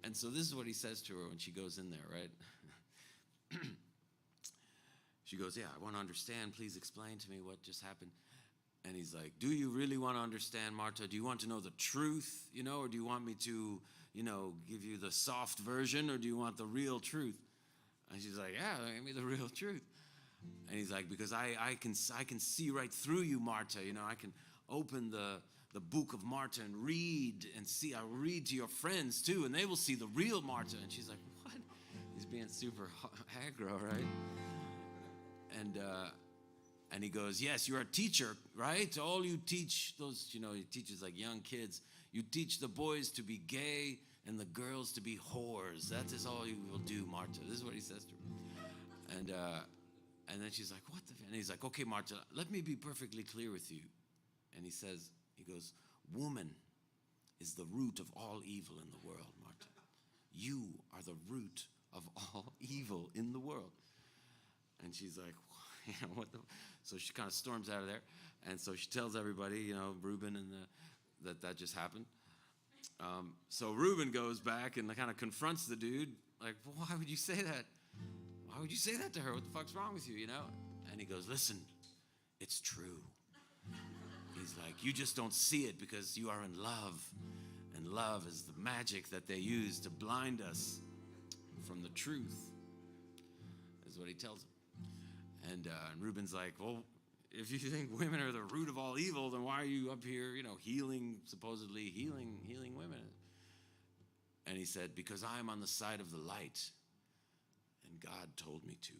A: And so this is what he says to her when she goes in there, right? She goes, yeah, I want to understand. Please explain to me what just happened. And he's like, do you really want to understand, Marta? Do you want to know the truth, or do you want me to, give you the soft version, or do you want the real truth? And she's like, yeah, give me the real truth. And he's like, because I can see right through you, Marta. I can open the book of Marta and read and see. I'll read to your friends too, and they will see the real Marta. And she's like, what? He's being super aggro, right? And he goes, yes, you're a teacher, right? All you teach those, he teaches like young kids. You teach the boys to be gay and the girls to be whores. That is all you will do, Marta. This is what he says to her. And then she's like, what the? And he's like, okay, Marta, let me be perfectly clear with you. And he goes, woman is the root of all evil in the world, Marta. You are the root of all evil in the world. And she's like, what the? So she kind of storms out of there. And so she tells everybody, Ruben and that just happened. So Ruben goes back and kind of confronts the dude. Like, well, why would you say that? Why would you say that to her? What the fuck's wrong with you, And he goes, listen, it's true. He's like, you just don't see it because you are in love. And love is the magic that they use to blind us from the truth, is what he tells him. And Reuben's like, well, if you think women are the root of all evil, then why are you up here, supposedly healing women? And he said, because I'm on the side of the light, and God told me to.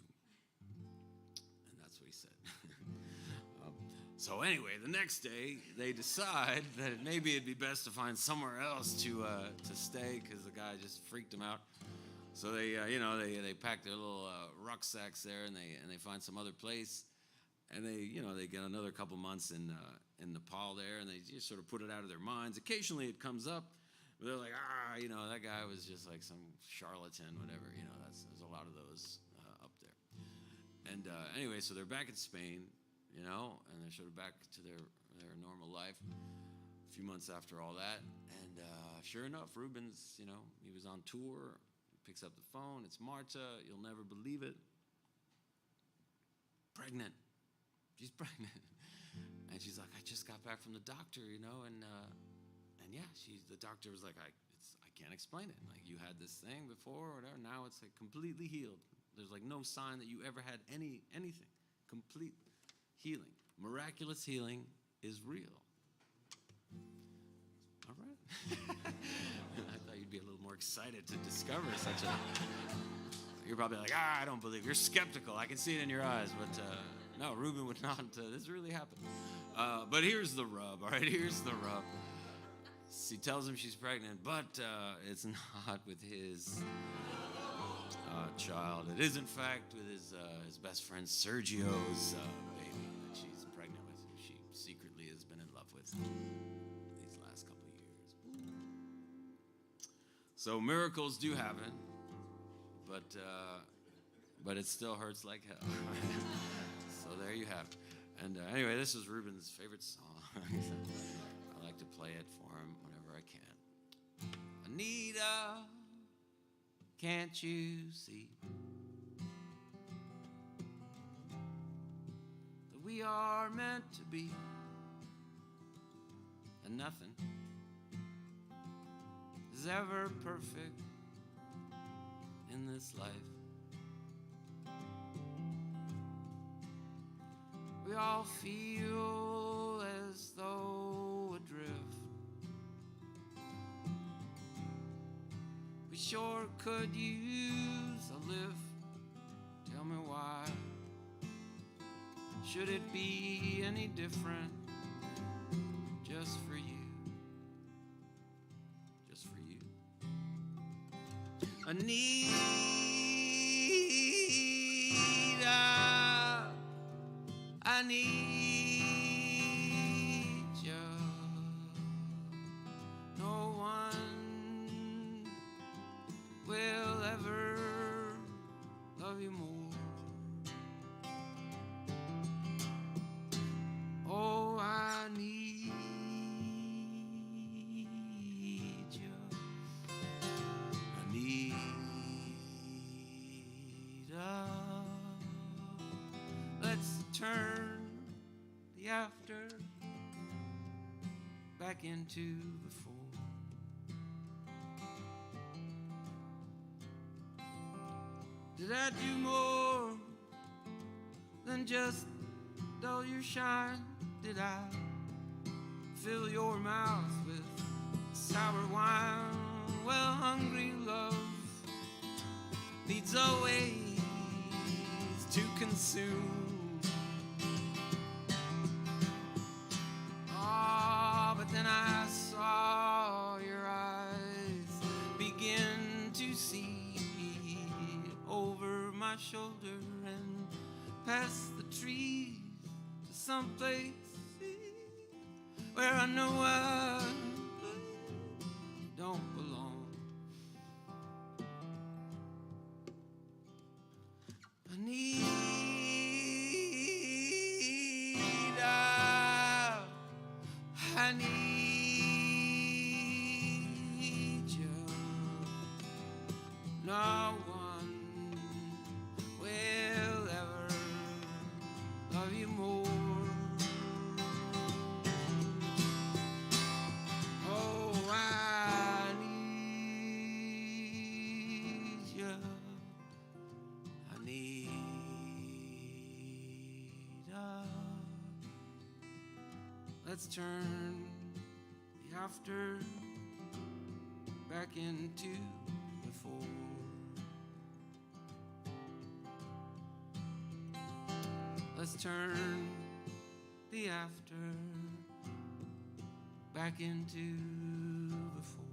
A: And that's what he said. So anyway, the next day, they decide that maybe it'd be best to find somewhere else to stay, because the guy just freaked them out. So they pack their little rucksacks there, and they find some other place. And they get another couple months in Nepal there, and they just sort of put it out of their minds. Occasionally it comes up, but they're like, that guy was just like some charlatan, whatever. There's a lot of those up there. And anyway, so they're back in Spain, and they're sort of back to their normal life. A few months after all that, and sure enough, Reuben's, he was on tour. He picks up the phone. It's Marta. You'll never believe it. Pregnant. She's pregnant. And she's like, I just got back from the doctor, and yeah, the doctor was like, I can't explain it. Like, you had this thing before or whatever, now it's like completely healed. There's like no sign that you ever had anything. Complete healing. Miraculous healing is real. All right. I thought you'd be a little more excited to discover such a... You're probably like, I don't believe. You're skeptical. I can see it in your eyes, but... No, Reuben would not. This really happened. But here's the rub, all right? Here's the rub. She tells him she's pregnant, but it's not with his child. It is, in fact, with his best friend Sergio's baby that she's pregnant with, who she secretly has been in love with these last couple of years. So miracles do happen, but it still hurts like hell. So there you have it. And anyway, this is Reuben's favorite song. I like to play it for him whenever I can. Anita, can't you see that we are meant to be, and nothing is ever perfect in this life? We all feel as though adrift. We sure could use a lift. Tell me why. Should it be any different? Just for you. Just for you. Anita, I need you. No one will ever love you more. Oh, I need you. I need let's turn the after back into before. Did I do more than just dull your shine? Did I fill your mouth with sour wine? Well, hungry love needs always to consume. Ah, but then I saw your eyes begin to see over my shoulder and past the trees to someplace where I know I don't belong. I need you. No one will ever love you more. Oh, I need you. I need Let's turn the after back into before. Let's turn the after back into before.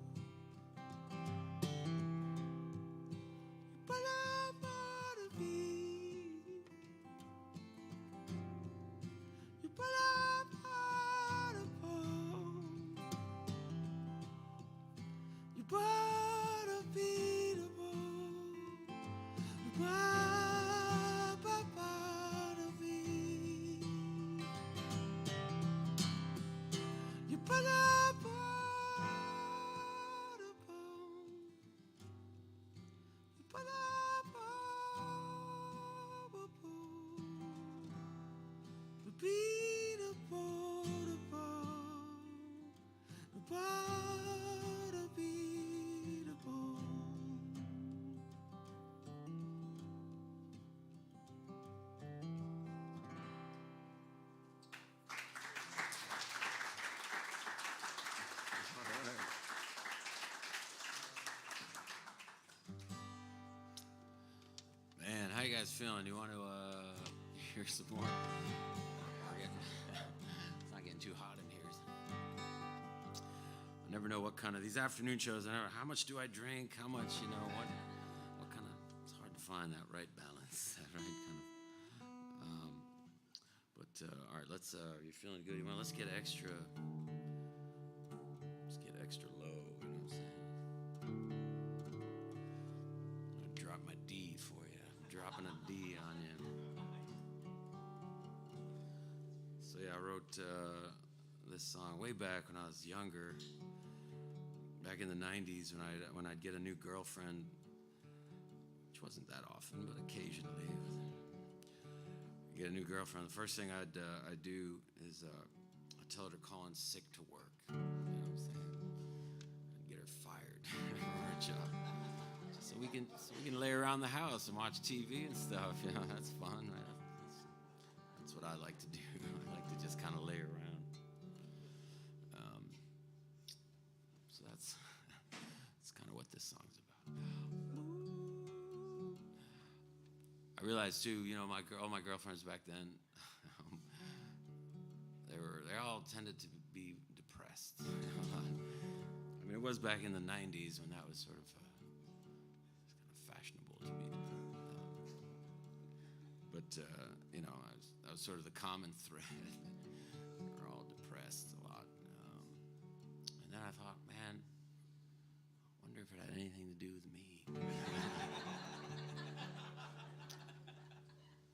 A: But I wanna be. You put up you put a beatable. You put a beat. You put up you put up Man, how you guys feeling? You want to hear some more? It's not getting too hot in here. I never know what kind of these afternoon shows. How much do I drink? How much, what kind of? It's hard to find that right balance, that right kind of. All right, let's. You're feeling good. Let's get extra. Let's get extra low. You know what I'm saying? I'm gonna drop my D for you. I'm dropping a D on you. So yeah, I wrote this song way back when I was younger. Back in the 90s when I'd get a new girlfriend, which wasn't that often, but occasionally. Get a new girlfriend. The first thing I'd do is I'd tell her to call in sick to work. You know what I'm saying? I'd get her fired from her job. So we can lay around the house and watch TV and stuff. That's fun, right? That's what I like to do. I like to just kind of lay around. So that's kind of what this song's about. I realized too, all my girlfriends back then, they all tended to be depressed. I mean, it was back in the 90s when that was sort of fashionable to be. That was sort of the common thread. They were all depressed a lot. And then I thought, man, I wonder if it had anything to do with me.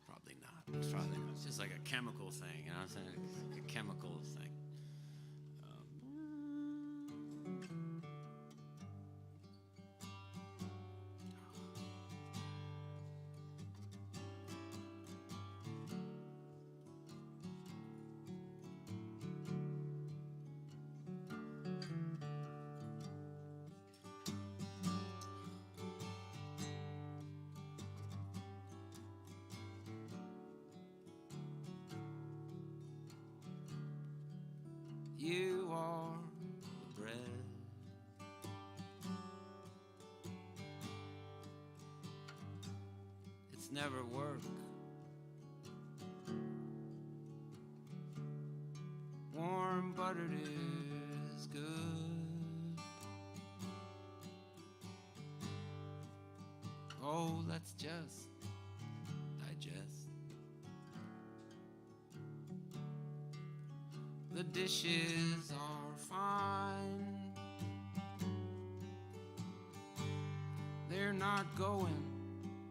A: Probably not. It's just like a chemical thing, you know what I'm saying? It's like a chemical thing. You are the bread. It's never work. Warm buttered is good. Oh, let's just digest. The dishes are fine. They're not going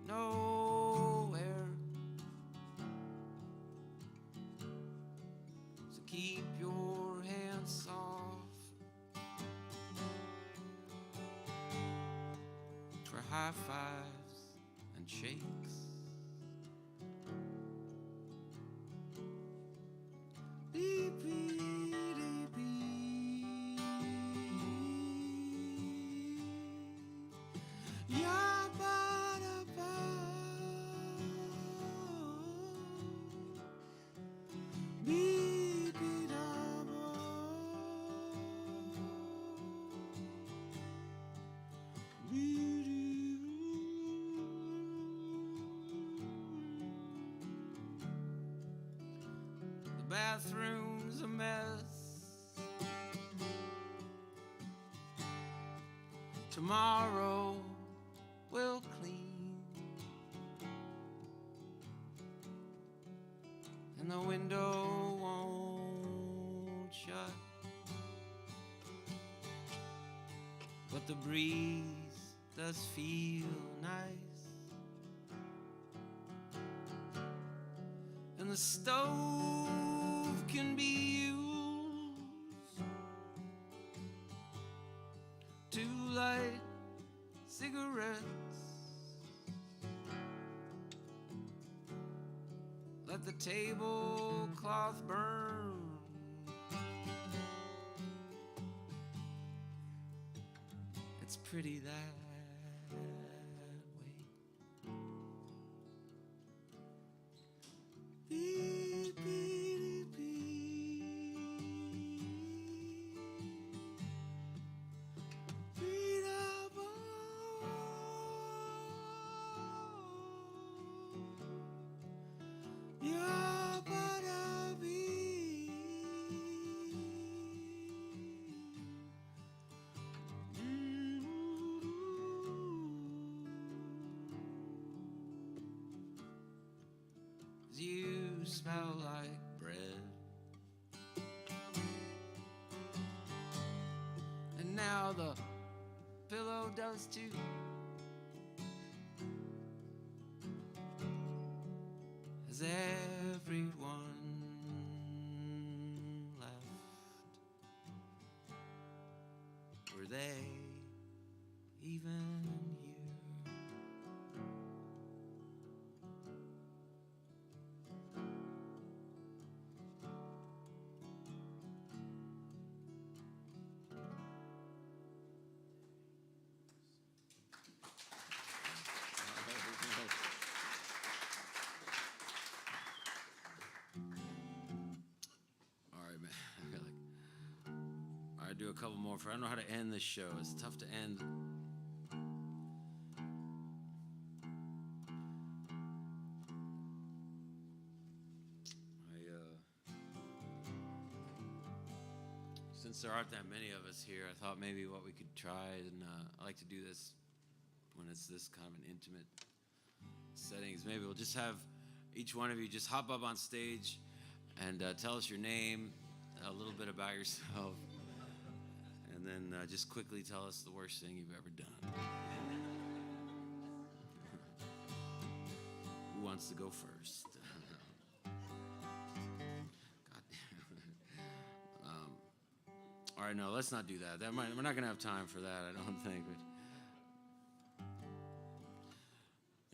A: nowhere. So keep your hands soft for high fives and shakes. bathroom's a mess. Tomorrow we'll clean, and the window won't shut, but the breeze does feel nice, and the stove can be used to light cigarettes. Let the tablecloth burn. It's pretty that way. Beep, beep, beep. Beat up, yeah, but I'll be. You smell like bread, and now the pillow does too. Has everyone left? Were they even here? Do a couple more. I don't know how to end this show. It's tough to end. Since there aren't that many of us here, I thought maybe what we could try, and I like to do this when it's this kind of an intimate settings. Maybe we'll just have each one of you just hop up on stage and tell us your name, a little bit about yourself. And then just quickly tell us the worst thing you've ever done. Who wants to go first? God damn. All right, no, let's not do that. We're not going to have time for that, I don't think. But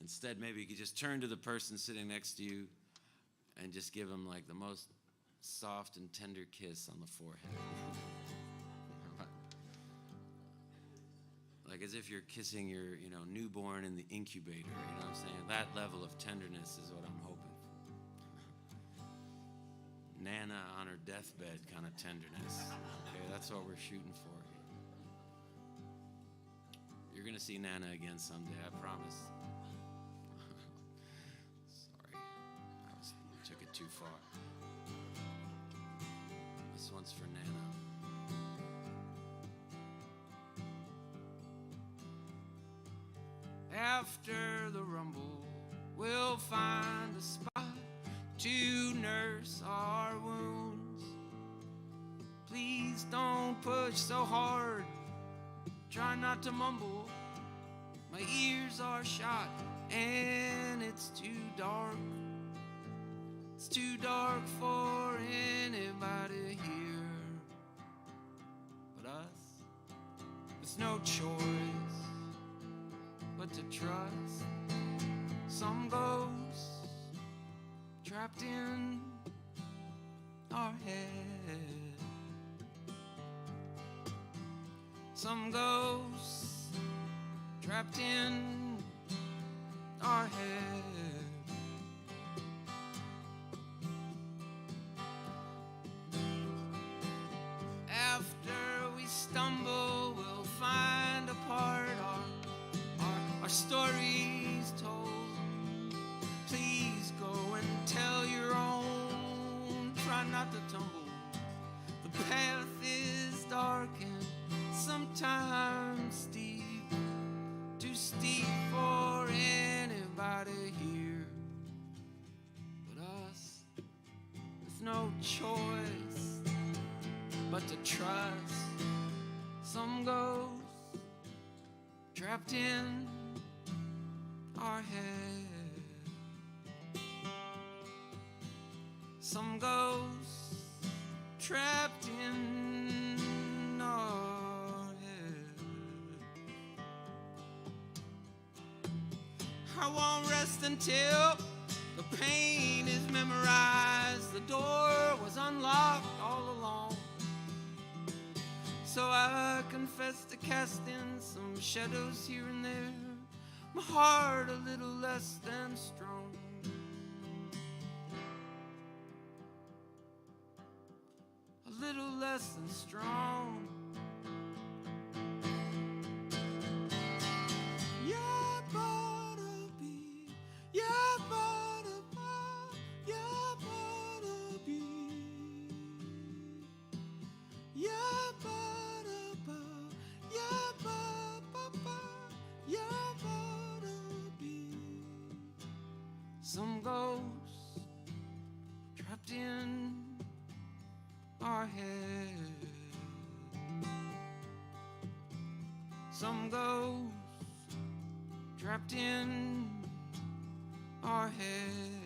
A: instead, maybe you could just turn to the person sitting next to you and just give them like the most soft and tender kiss on the forehead. Like as if you're kissing your, newborn in the incubator, you know what I'm saying? That level of tenderness is what I'm hoping for. Nana on her deathbed kind of tenderness. Okay, that's what we're shooting for. You're gonna see Nana again someday, I promise. Sorry, I took it too far. This one's for Nana. After the rumble, we'll find a spot to nurse our wounds. Please don't push so hard. Try not to mumble. My ears are shot and it's too dark. It's too dark for anybody here but us. There's no choice but to trust some ghosts trapped in our head. Some ghosts trapped in our head. After we stumble, we'll find a part our stories told. Please go and tell your own. Try not to tumble. The path is dark and sometimes steep, too steep for anybody here but us, with no choice but to trust some ghost trapped in our head. Some ghost trapped in our head. I won't rest until the pain is memorized. The door was unlocked all along, so I confess to casting some shadows here and there. My heart a little less than strong. A little less than strong. Yeah, better be. Yeah, better be. Yeah, better be. Yeah, better be. Yeah, yeah, better be. Some ghosts trapped in our head. Some ghosts trapped in our head.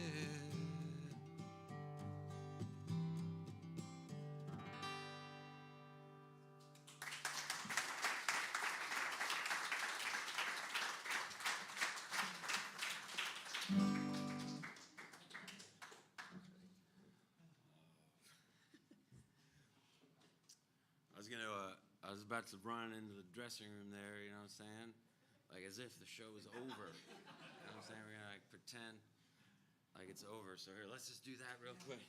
A: I was about to run into the dressing room there, you know what I'm saying? Like as if the show was over. You know what I'm saying? We're gonna like pretend like it's over. So here, let's just do that real quick.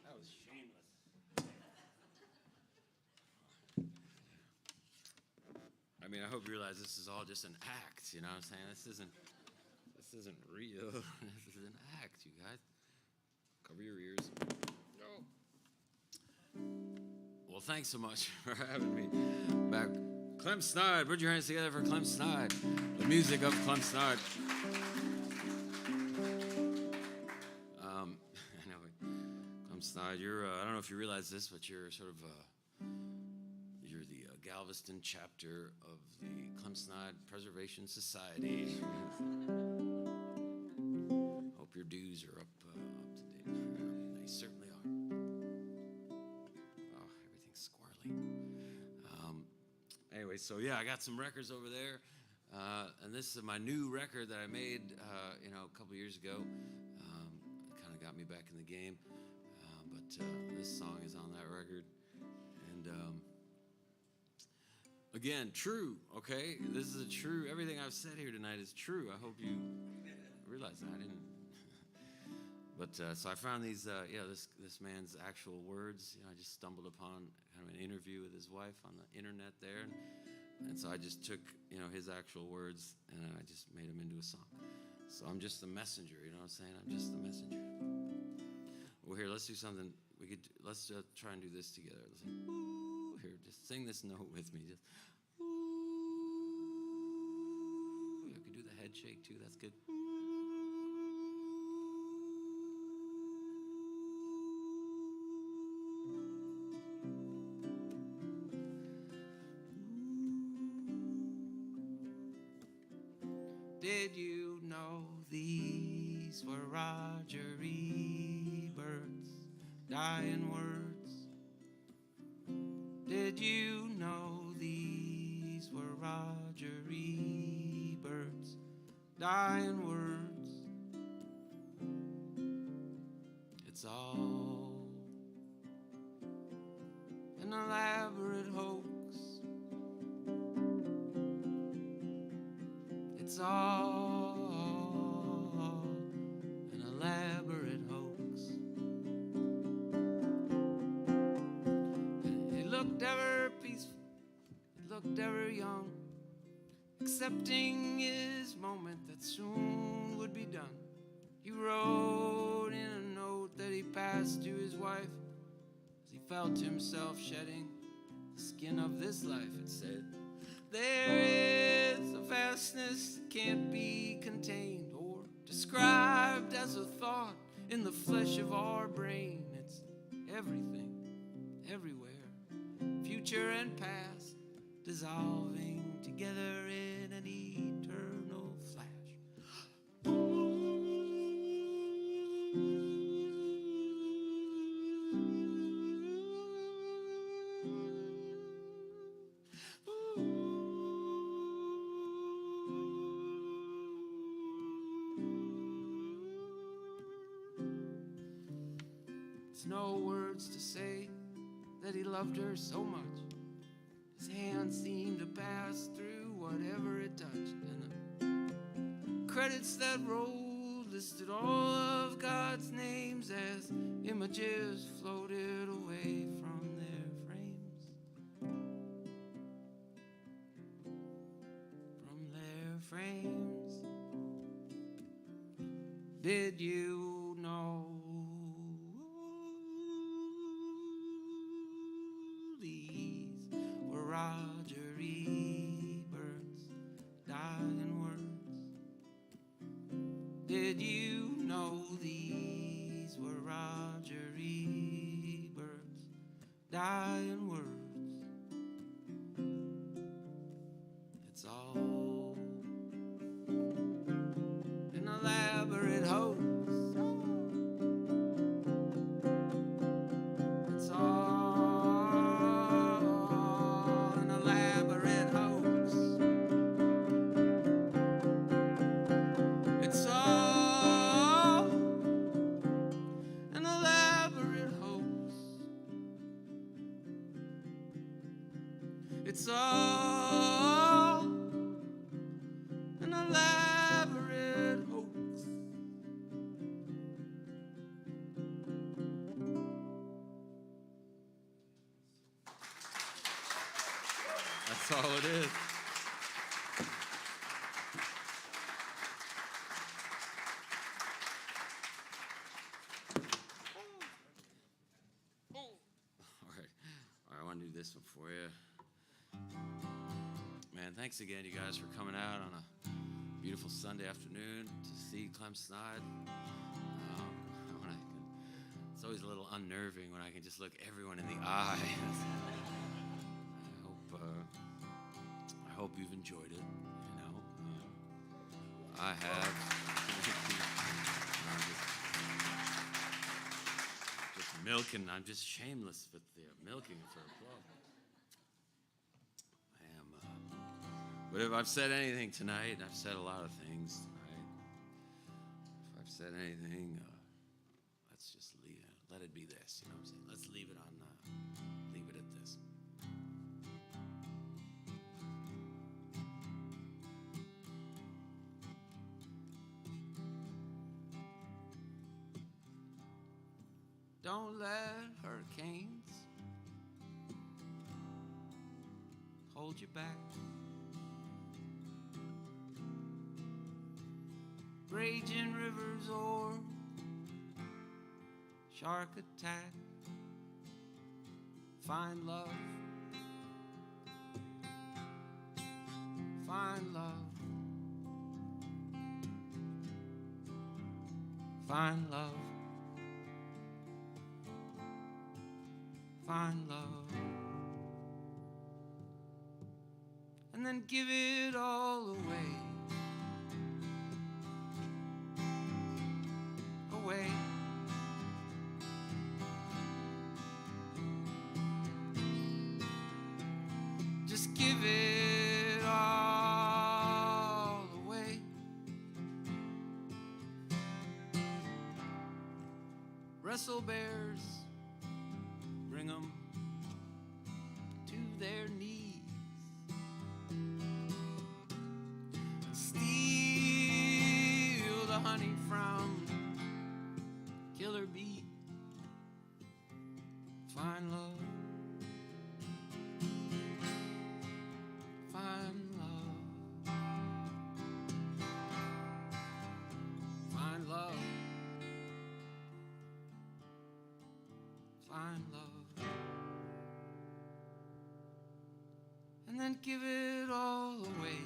A: That was shameless. I mean, I hope you realize this is all just an act, you know what I'm saying? This isn't real. This is an act, you guys. Cover your ears. No. Well, thanks so much for having me back. Clem Snide, put your hands together for Clem Snide. The music of Clem Snide. Clem Snide, you're, I don't know if you realize this, but you're sort of, you're the Galveston chapter of the Clem Snide Preservation Society. Hope your dues are up to date. They certainly are. Oh, everything's squirrely. Anyway, so yeah, I got some records over there, and this is my new record that I made, a couple years ago. It kind of got me back in the game, but this song is on that record, and again, true. Okay, this is a true. Everything I've said here tonight is true. I hope you realize that. I didn't. But so I found these, this man's actual words. I just stumbled upon kind of an interview with his wife on the internet there, and so I just took, his actual words and I just made them into a song. So I'm just the messenger, you know what I'm saying? I'm just the messenger. Well, here, let's do something. Let's try and do this together. Let's sing, ooh, here, just sing this note with me. Just, ooh. You can do the head shake too. That's good. Did you know these were Roger Ebert's dying words? Did you know these were Roger Ebert's dying words? It's all an elaborate hoax It's all an elaborate hoax. He looked ever peaceful, he looked ever young, accepting his moment that soon would be done. He wrote in a note that he passed to his wife as he felt himself shedding the skin of this life. It said, there is a vastness that can't be contained or described as a thought in the flesh of our brain. It's everything, everywhere, future and past, dissolving together in an eternal flash. There's no words to say that he loved her so much. His hand seemed to pass through whatever it touched, and the credits that rolled listed all of God's names as images floated away from their frames. From their frames. Did you know these were Roger Ebert's dying words? Did you know these were Roger Ebert's dying words? It's all an elaborate hoax. It's all an elaborate hoax. It's all an elaborate hoax. It's all an elaborate hoax. That's all it is. All right, I want to do this one for you. Man, thanks again, you guys, for coming out on a beautiful Sunday afternoon to see Clem Snide. It's always a little unnerving when I can just look everyone in the eye. I hope you've enjoyed it. You know, I have. just milking. I'm just shameless with the milking for applause. But if I've said anything tonight, I've said a lot of things tonight. If I've said anything, let's just let it be this. You know what I'm saying? Let's leave it at this. Don't let hurricanes hold you back. Raging rivers or shark attack. Find love. Find love. Find love. Find love. And then give it all away. Away. Just give it all away. Wrestle bears, bring them to their knees. Steal Find love. Find love. Find love. Find love. And then give it all away.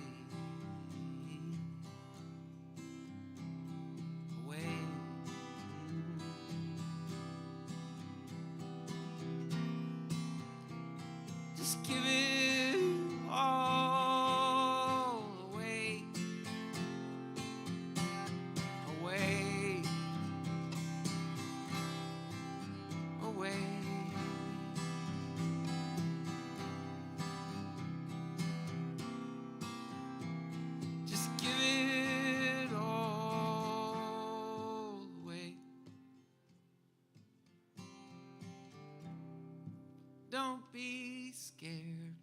A: Away. Just give it all away. Away. Away. Just give it all away. Don't be scared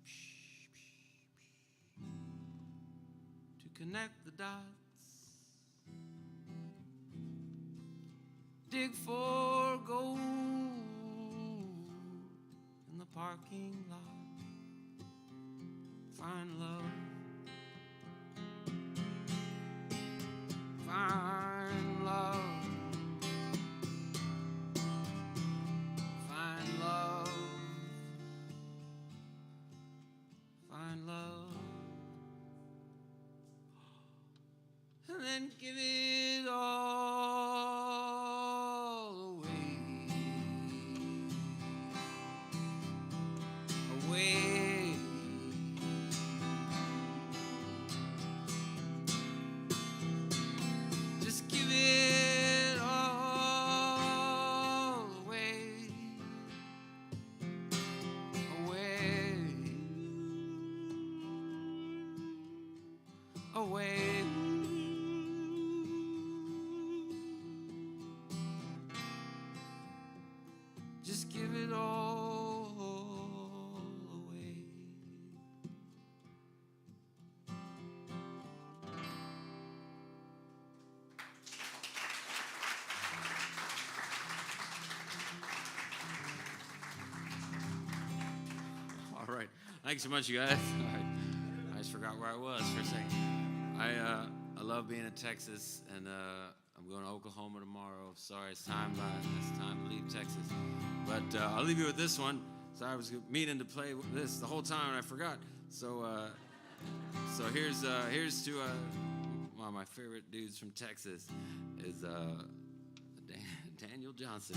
A: to connect the dots. Dig for gold in the parking lot. Find love. Find love. Find love. Find love. And then give it all away. Away. Just give it all away. Away. Away. Just give it all away. All right. Thanks so much, you guys. I just forgot where I was for a second. I love being in Texas, and I'm going to Oklahoma tomorrow. Sorry, it's time to leave Texas. But I'll leave you with this one. So I was meaning to play this the whole time, and I forgot. So here's to one of my favorite dudes from Texas is Daniel Johnson.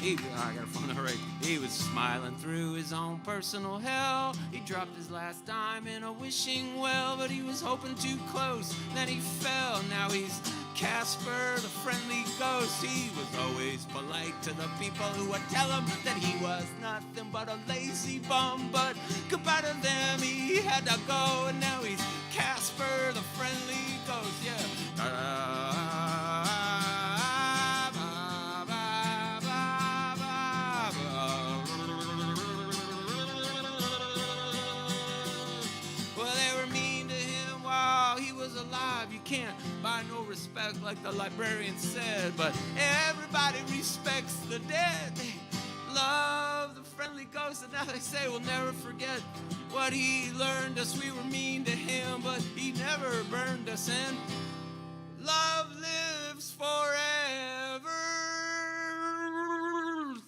A: I got a phone already. He was smiling through his own personal hell. He dropped his last dime in a wishing well, but he was hoping too close. Then he fell. Now he's Casper, the friendly ghost. He was always polite to the people who would tell him that he was nothing but a lazy bum. But goodbye to them, he had to go, and now he's Casper, the friendly ghost. Yeah. Alive, you can't buy no respect, like the librarian said, but everybody respects the dead. They love the friendly ghost, and now they say we'll never forget what he learned us. We were mean to him, but he never burned us, and love lives forever.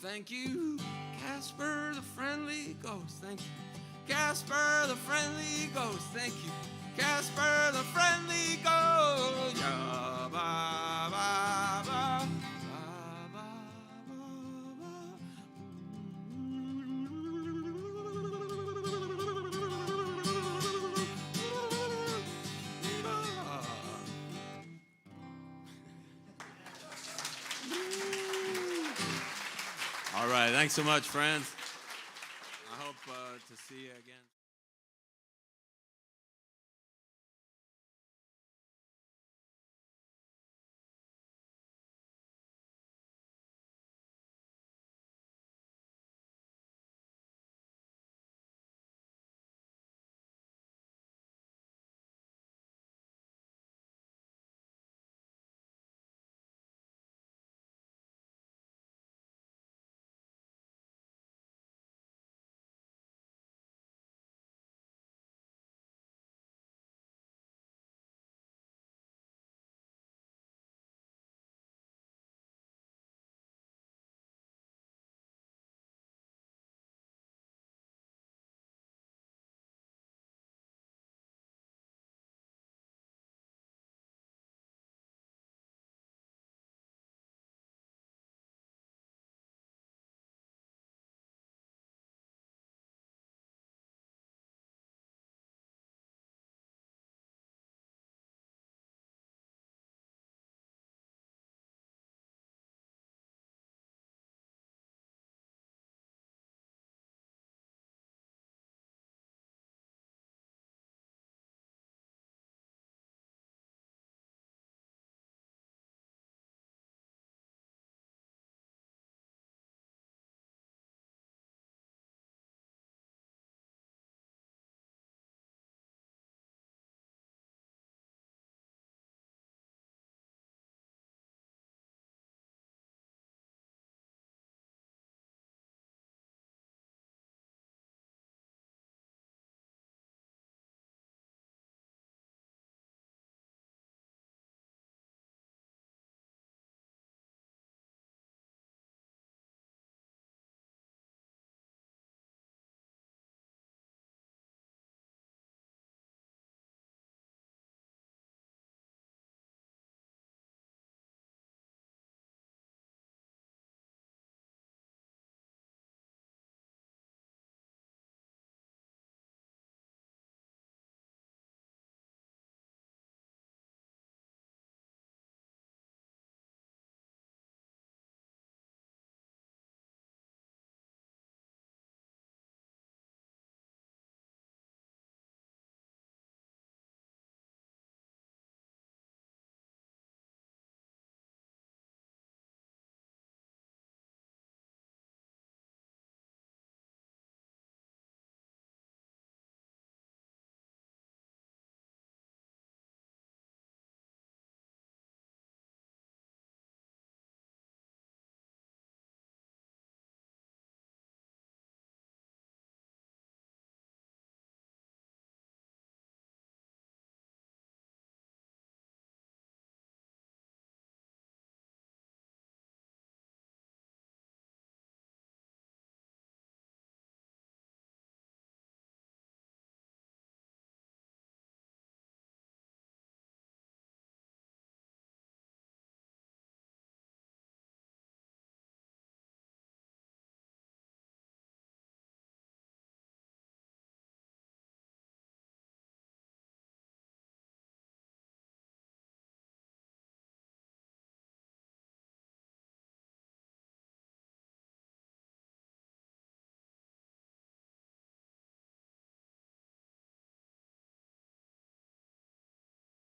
A: Thank you, Casper the friendly ghost. Thank you, Casper the friendly ghost. Thank you, Casper the friendly ghost. Yeah, ba, ba, ba, ba, ba, ba, All right, thanks so much, friends. I hope to see you again.